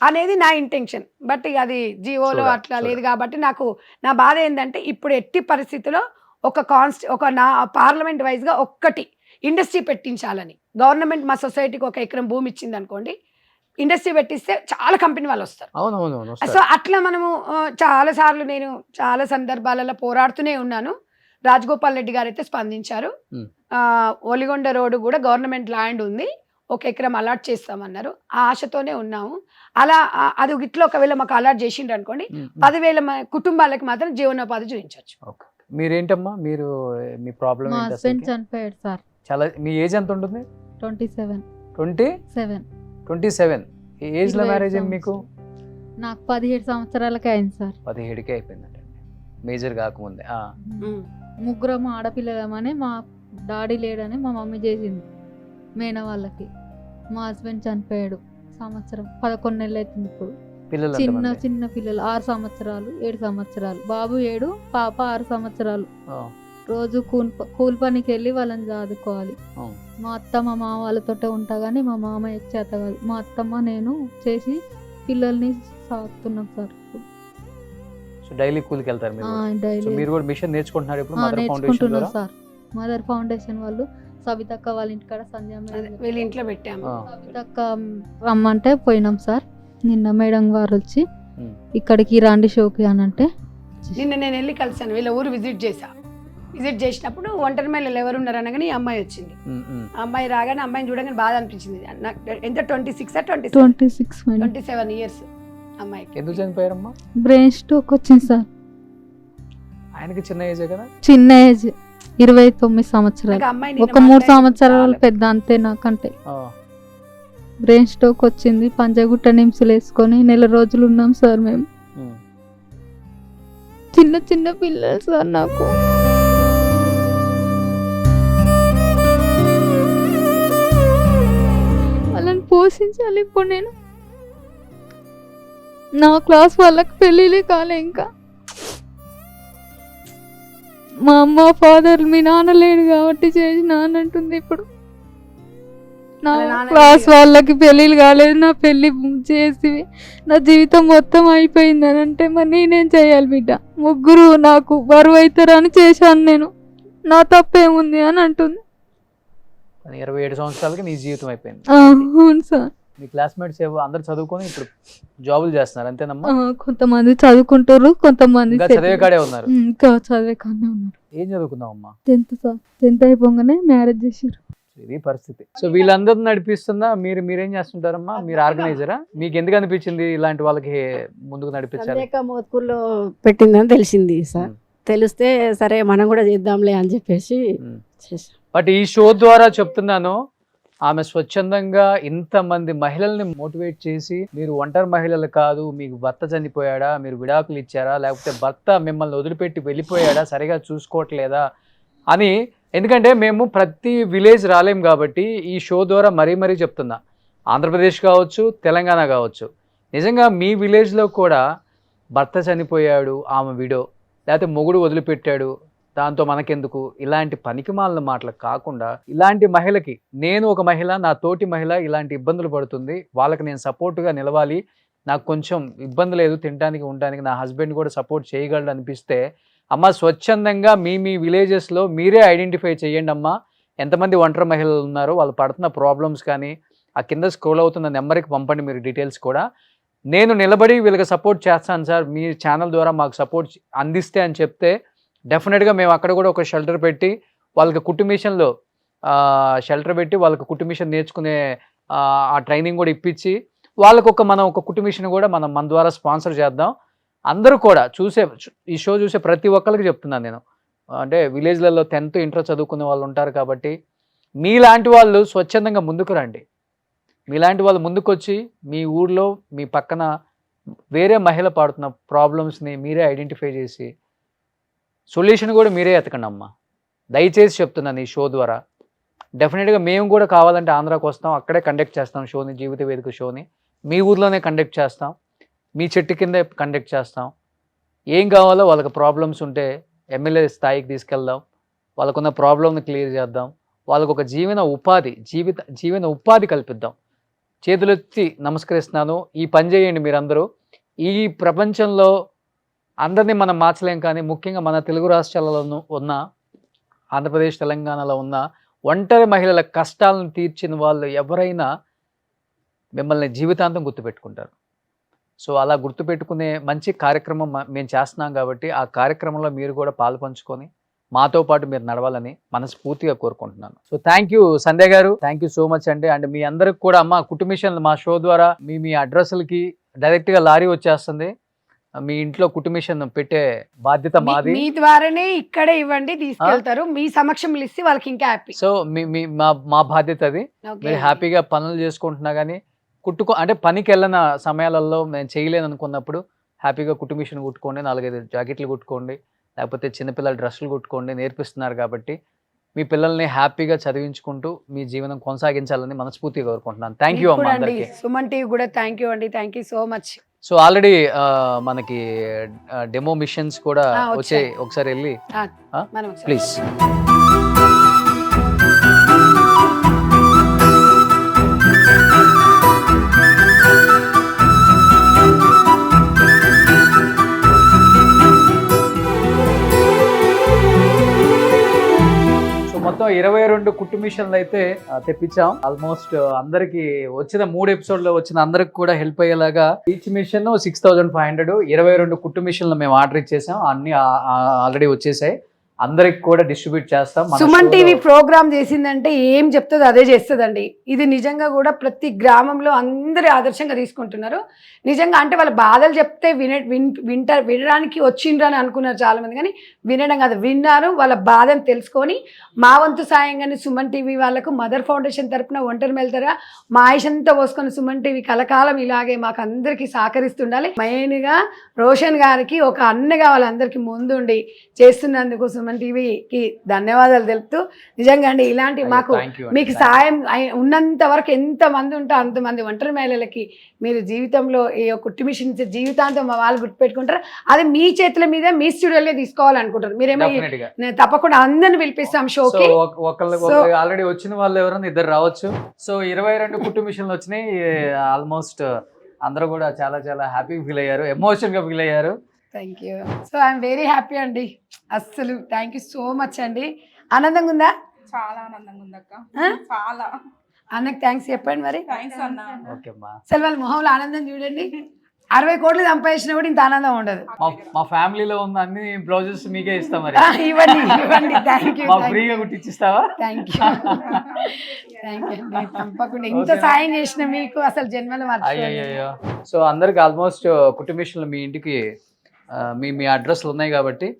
అనేది నా ఇంటెన్షన్. బట్ ఇక అది జియోలో అట్లా లేదు కాబట్టి నాకు నా బాధ ఏంటంటే ఇప్పుడు ఎట్టి పరిస్థితిలో ఒక నా పార్లమెంట్ వైజ్గా ఒక్కటి ఇండస్ట్రీ పెట్టించాలని. గవర్నమెంట్ మా సొసైటీకి 1 ఎకరం భూమి ఇచ్చింది అనుకోండి, ఇండస్ట్రీ పెట్టిస్తే చాలా కంపెనీ వాళ్ళు వస్తారు. సో అట్లా మనము చాలా సార్లు నేను చాలా సందర్భాలలో పోరాడుతూనే ఉన్నాను. రాజగోపాల్ రెడ్డి గారు అయితే స్పందించారు. ఒలిగొండ రోడ్డు కూడా గవర్నమెంట్ ల్యాండ్ ఉంది, 1 ఎకరం అలాట్ చేస్తామన్నారు. ఆ ఆశతోనే ఉన్నాము. అలా అది ఇట్లా ఒకవేళ మాకు అలాట్ చేసిండ్రు అనుకోండి 10,000 కుటుంబాలకు మాత్రం జీవనోపాధి చూపించవచ్చు. మీరేంటమ్మా, మీరు మీ ప్రాబ్లం చనిపోయాడు సార్. చాలా మీ ఏజ్ ఎంత ఉంటుంది? 27 ఏజ్ లో మ్యారేజ్ అయింది మీకు? నాకు 17 సంవత్సరాలకే అయింది సార్. 17కే అయిపోయిందంటే మేజర్ కాకముందే. ముగ్గురం ఆడపిల్లలమని మా డాడీ లేడని మా మమ్మీ చేసింది మేన వాళ్ళకి. మా హస్బెండ్ చనిపోయాడు సంవత్సరం 11 నెలలు అవుతుంది. ఇప్పుడు చిన్న పిల్లలు 6 సంవత్సరాలు 7 సంవత్సరాలు, బాబు 7, పాప 6 సంవత్సరాలు. రోజు కూలి పనికి వెళ్ళి వాళ్ళని చదువుకోవాలి. మా అత్తమ్మ మా వాళ్ళతో ఉంటా కానీ మా మామయ్య చేత కాదు. మా అత్తమ్మ నేను చేసి పిల్లల్ని సాగుతున్నాం సార్. డైలీ కూలికి వెళ్తారు మీరు కూడా మిషన్ నేర్చుకుంటున్నారు ఇప్పుడు? నేర్చుకుంటున్నాం సార్. మదర్ ఫౌండేషన్ వాళ్ళు సవితక్క వాళ్ళ ఇంటికాడ వీళ్ళ ఇంట్లో పెట్టాము. సవితక్క రమ్మంటే పోయినాం సార్. నిన్న మేడం గారు వచ్చి ఇక్కడికి రండి షోకి అని అంటే నిన్న నేను వెళ్ళి కలిసాను, వీళ్ళ ఊరు విజిట్ చేశా. విజిట్ చేసినప్పుడు ఒంటరి మహిళలు ఎవరు ఉన్నారు అనగానే ఈ అమ్మాయి వచ్చింది. ఆ అమ్మాయి రాగానే అమ్మాయిని చూడగానే బాధ అనిపించింది. నాకు ఎంత 26 27 ఇయర్స్ అమ్మాయికి. ఎందుకు చనిపోయారమ్మా? బ్రెయిన్ స్ట్రోక్ వచ్చింది సార్. ఆయనకి చిన్న ఏజే కదా? చిన్న ఏజ్ 29 సంవత్సరాలు. నాకు అమ్మాయి ఒక 3 సంవత్సరాలు పెద్ద అంతే నాకంటే. బ్రెయిన్ స్ట్రోక్ వచ్చింది. పంజగుట్ట నిమ్స్లు వేసుకొని 1 నెల రోజులు ఉన్నాం సార్ మేము. చిన్న చిన్న పిల్లలు సార్ నాకు. వాళ్ళని పోషించాలి. ఇప్పుడు నేను నా క్లాస్ వాళ్ళకి పెళ్ళిళ్ళే కాలే. ఇంకా మా అమ్మ ఫాదర్ మీ నాన్న లేడు కాబట్టి చేసిన అని అంటుంది. ఇప్పుడు నా క్లాస్ వాళ్ళకి పెళ్ళిళ్ళు కాలేదు, నా పెళ్ళి చేసి నా జీవితం మొత్తం అయిపోయింది అని అంటే మరి నేనేం చేయాలి బిడ్డ? 3 నాకు బరువు అవుతారని చేశాను నేను, నా తప్పేముంది అని అంటుంది. 27 సంవత్సరాలకి నీ జీవితం అయిపోయింది. అవును సార్. మీ క్లాస్మేట్స్ అందరు చదువుకొని ఇప్పుడు జాబులు చేస్తున్నారు అంతేనమ్మా? కొంతమంది చదువుకుంటారు, కొంతమంది ఇంకా చదివే కాడే ఉన్నారు. ఇంకా చదివే కాడే ఉన్నారు. ఏం చదువుకున్నావమ్మా? 10th sir. 10th అయిపోగానే మ్యారేజ్ చేశారు. ఇది పరిస్థితి. సో వీళ్ళందరూ నడిపిస్తుందా? మీరేం చేస్తుంటారమ్మా? మీరు ఆర్గనైజరా? మీకు ఎందుకు అనిపించింది ఇలాంటి వాళ్ళకి ముందుకు నడిపించాలి? మోత్కూర్లో పెట్టిందని తెలిసింది సార్. తెలిస్తే సరే మనం కూడా చేద్దాంలే అని చెప్పేసి చేసాం. బట్ ఈ షో ద్వారా చెప్తున్నాను, ఆమె స్వచ్ఛందంగా ఇంతమంది మహిళల్ని మోటివేట్ చేసి, మీరు ఒంటరి మహిళలు కాదు, మీకు భర్త చనిపోయాడా, మీరు విడాకులు ఇచ్చారా, లేకపోతే భర్త మిమ్మల్ని వదిలిపెట్టి వెళ్ళిపోయాడా, సరిగా చూసుకోవట్లేదా అని. ఎందుకంటే మేము ప్రతి విలేజ్ రాలేం కాబట్టి ఈ షో ద్వారా మరీ చెప్తున్నా. ఆంధ్రప్రదేశ్ కావచ్చు, తెలంగాణ కావచ్చు, నిజంగా మీ విలేజ్లో కూడా భర్త చనిపోయాడు, ఆమె విడో, లేకపోతే మొగుడు వదిలిపెట్టాడు, దాంతో మనకెందుకు, ఇలాంటి పనికిమాలిన మాటలు కాకుండా ఇలాంటి మహిళకి, నేను ఒక మహిళ, నా తోటి మహిళ ఇలాంటి ఇబ్బందులు పడుతుంది, వాళ్ళకి నేను సపోర్ట్గా నిలవాలి, నాకు కొంచెం ఇబ్బంది లేదు తినడానికి ఉండడానికి, నా హస్బెండ్ కూడా సపోర్ట్ చేయగలడు అనిపిస్తే, అమ్మ స్వచ్ఛందంగా మీ విలేజెస్లో మీరే ఐడెంటిఫై చేయండి అమ్మా. ఎంతమంది ఒంటరి మహిళలు ఉన్నారో, వాళ్ళు పడుతున్న ప్రాబ్లమ్స్ కానీ ఆ కింద స్క్రోల్ అవుతున్న నెంబర్కి పంపండి మీరు డీటెయిల్స్ కూడా. నేను నిలబడి వీళ్ళకి సపోర్ట్ చేస్తాను సార్, మీ ఛానల్ ద్వారా మాకు సపోర్ట్ అందిస్తే అని చెప్తే డెఫినెట్గా మేము అక్కడ కూడా ఒక షెల్టర్ పెట్టి వాళ్ళకి కుట్టు మిషన్లో షెల్టర్ పెట్టి వాళ్ళకి కుట్టు మిషన్ నేర్చుకునే ఆ ట్రైనింగ్ కూడా ఇప్పించి వాళ్ళకు మనం ఒక కుట్టు మిషన్ కూడా మన ద్వారా స్పాన్సర్ చేద్దాం. అందరూ కూడా ఈ షో చూసే ప్రతి ఒక్కరికి చెప్తున్నాను నేను, అంటే విలేజ్లలో 10th ఇంటర్ చదువుకునే వాళ్ళు ఉంటారు కాబట్టి మీలాంటి వాళ్ళు స్వచ్ఛందంగా ముందుకు రండి. మీలాంటి వాళ్ళు ముందుకొచ్చి మీ ఊర్లో మీ పక్కన వేరే మహిళ పడుతున్న ప్రాబ్లమ్స్ని మీరే ఐడెంటిఫై చేసి సొల్యూషన్ కూడా మీరే ఎతకండి అమ్మా. దయచేసి చెప్తున్నాను ఈ షో ద్వారా. డెఫినెట్గా మేము కూడా కావాలంటే ఆంధ్రాకి వస్తాం, అక్కడే కండక్ట్ చేస్తాం షోని, జీవిత వేదిక షోని మీ ఊర్లోనే కండక్ట్ చేస్తాం, మీ చెట్టు కిందే కండక్ట్ చేస్తాం. ఏం కావాలో వాళ్ళకి ప్రాబ్లమ్స్ ఉంటే ఎమ్మెల్యే స్థాయికి తీసుకెళ్దాం, వాళ్ళకున్న ప్రాబ్లమ్ని క్లియర్ చేద్దాం, వాళ్ళకు ఒక జీవన ఉపాధి కల్పిద్దాం. చేతులెత్తి నమస్కరిస్తున్నాను, ఈ పని చేయండి మీరందరూ. ఈ ప్రపంచంలో అందరినీ మనం మార్చలేం, కానీ ముఖ్యంగా మన తెలుగు రాష్ట్రాలలో ఉన్న ఆంధ్రప్రదేశ్ తెలంగాణలో ఉన్న ఒంటరి మహిళల కష్టాలను తీర్చిన వాళ్ళు ఎవరైనా మిమ్మల్ని జీవితాంతం గుర్తుపెట్టుకుంటారు. సో అలా గుర్తుపెట్టుకునే మంచి కార్యక్రమం మేము చేస్తున్నాం కాబట్టి ఆ కార్యక్రమంలో మీరు కూడా పాలు పంచుకొని మాతో పాటు మీరు నడవాలని మనస్ఫూర్తిగా కోరుకుంటున్నాను. సో థ్యాంక్ యూ సంధ్య గారు, థ్యాంక్ యూ సో మచ్ అండి. అండ్ మీ అందరికి కూడా అమ్మ కుట్టు మిషన్లు మా షో ద్వారా మీ అడ్రస్లకి డైరెక్ట్గా లారీ వచ్చేస్తుంది. మీ ఇంట్లో కుట్టు మిషన్ పెట్టే బాధ్యత మాది. మీ ద్వారానే ఇక్కడే ఇవ్వండి, తీసుకెళ్తారు. మీ సమక్షంలో ఇస్తే వాళ్ళకి ఇంకా హ్యాపీ. సో మా బాధ్యత అది. మీరు హ్యాపీగా పనులు చేసుకుంటున్నా కానీ అంటే పనికి వెళ్ళిన సమయాలలో నేను చేయలేను అనుకున్నప్పుడు హ్యాపీగా కుట్టు మిషన్ కుట్టుకోండి, 4-5 జాకెట్లు కుట్టుకోండి, లేకపోతే చిన్నపిల్లల డ్రెస్సులు కుట్టుకోండి. నేర్పిస్తున్నారు కాబట్టి మీ పిల్లల్ని హ్యాపీగా చదివించుకుంటూ మీ జీవనం కొనసాగించాలని మనస్ఫూర్తిగా కోరుకుంటున్నాను. థ్యాంక్ యూ అమ్మా అందరికీ. సుమన్ టీవీ కూడా థ్యాంక్ యూ అండి, thank you so much. So already మనకి డెమో మిషన్స్ కూడా వచ్చాయి, ఒకసారి వెళ్ళి ప్లీజ్. మొత్తం 22 కుట్టు మిషన్లు అయితే తెప్పించాం. ఆల్మోస్ట్ అందరికి వచ్చిన 3 ఎపిసోడ్లో వచ్చిన అందరికి కూడా హెల్ప్ అయ్యేలాగా ఈచ్ మిషన్ 6500. 22 కుట్టు మిషన్లు మేము ఆర్డర్ ఇచ్చేసాం, అన్ని ఆల్రెడీ వచ్చేసాయి. అందరికి కూడా డిస్ట్రిబ్యూట్ చేస్తాం. మన సుమన్ show టీవీ లో- ప్రోగ్రామ్ చేసిందంటే ఏం చెప్తుందో అదే చేస్తుందండి. ఇది నిజంగా కూడా ప్రతి గ్రామంలో అందరూ ఆదర్శంగా తీసుకుంటున్నారు. నిజంగా అంటే వాళ్ళ బాధలు చెప్తే వినడానికి వచ్చిండ్రు అని అనుకున్నారు చాలా మంది, కానీ వినడం కాదు, విన్నారు, వాళ్ళ బాధను తెలుసుకొని మా వంతు సాయంగానే సుమన్ టీవీ వాళ్ళకు మదర్ ఫౌండేషన్ తరపున ఒంటరి మెళ్తారా మా ఆయుషంతా పోసుకొని సుమన్ టీవీ కలకాలం ఇలాగే మాకు అందరికీ సహకరిస్తుండాలి. మెయిన్గా రోషన్ గారికి ఒక అన్నగా వాళ్ళందరికీ ముందుండి చేస్తున్నందుకు సుమన్ టీవీకి ధన్యవాదాలు తెలుపుతూ, నిజంగా అండి ఇలాంటి మాకు Thank you అండి. మీకు సాయం ఉన్నంత వరకు ఎంతమంది ఉంటే అంతమంది ఒంటరి మహిళలకి మీరు జీవితంలో ఈ కుట్టు మిషన్ జీవితాంతం మా వాళ్ళు గుర్తుపెట్టుకుంటారు. అది మీ చేతుల మీద మీ స్టూడియోలో తీసుకోవాలనుకుంటారు. మీరేమో Definitely గా. నేను తప్పకుండా అందరిని పిలిపిస్తాం సో షోకి. ఆల్రెడీ వచ్చిన వాళ్ళు ఎవరైనా ఇద్దరు రావచ్చు. సో 22 కుట్టు మిషన్లు వచ్చినాయి. ఆల్మోస్ట్ అందరూ కూడా చాలా చాలా హ్యాపీగా ఫీల్ అయ్యారు, ఎమోషన్ గా ఫీల్ అయ్యారు. Thank you. So I'm very happy అండి. అస్సలు థ్యాంక్ యూ సో మచ్ అండి. ఆనందంగా ఉందా? చాలా ఆనందంగా ఉందక్క. ఆ? చాలా అన్నకు థ్యాంక్స్ చెప్పండి మరి. థ్యాంక్స్ అన్న. ఓకే అమ్మా. అసలు వాళ్ళ మొహంలో ఆనందం చూడండి. 60 కోట్లు సంపాదించినా కూడా ఇంత ఆనందం ఉండదు. మా ఫ్యామిలీలో ఉన్న అన్ని బ్లౌజెస్ మీకే ఇస్తాం మరి. ఇవ్వండి ఇవ్వండి. థ్యాంక్ యూ మా ఫ్రీగా కుట్టించిస్తావా? థ్యాంక్ యూ థ్యాంక్ యూ అండి. తప్పకుండా ఇంత సాయం చేసిన మీకు అసలు జన్మలో మర్చిపోలేను. అయ్యో. సో అందరికి ఆల్మోస్ట్ కుట్టు మిషన్లు మీ ఇంటికి మీ అడ్రస్లు ఉన్నాయి కాబట్టి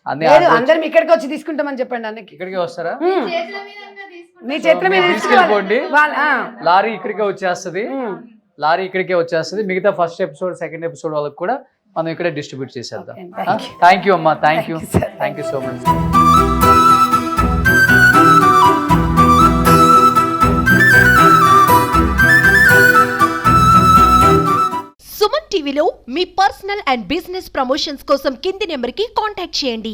అన్ని లేదు, address- అందరం ఇక్కడికి వచ్చి తీసుకుంటామని చెప్పండి అన్నకి. ఇక్కడికే వస్తారా? మీ చేతుల మీద మీరు తీసుకోవాలి. తీసుకెళ్ళిపోండి. వాళ్ళ- లారీ ఇక్కడికే వచ్చేస్తుంది. లారీ ఇక్కడికే వచ్చేస్తుంది. మిగతా ఫస్ట్ ఎపిసోడ్ సెకండ్ ఎపిసోడ్ వాళ్ళకి కూడా మనం ఇక్కడే డిస్ట్రిబ్యూట్ చేసేద్దాం. Okay, thank you. Thank you అమ్మా. Thank you. Thank you, sir. Thank you so much. Suman టీవీలో మీ పర్సనల్ అండ్ బిజినెస్ ప్రమోషన్స్ కోసం కింది నెంబర్కి కాంటాక్ట్ చేయండి.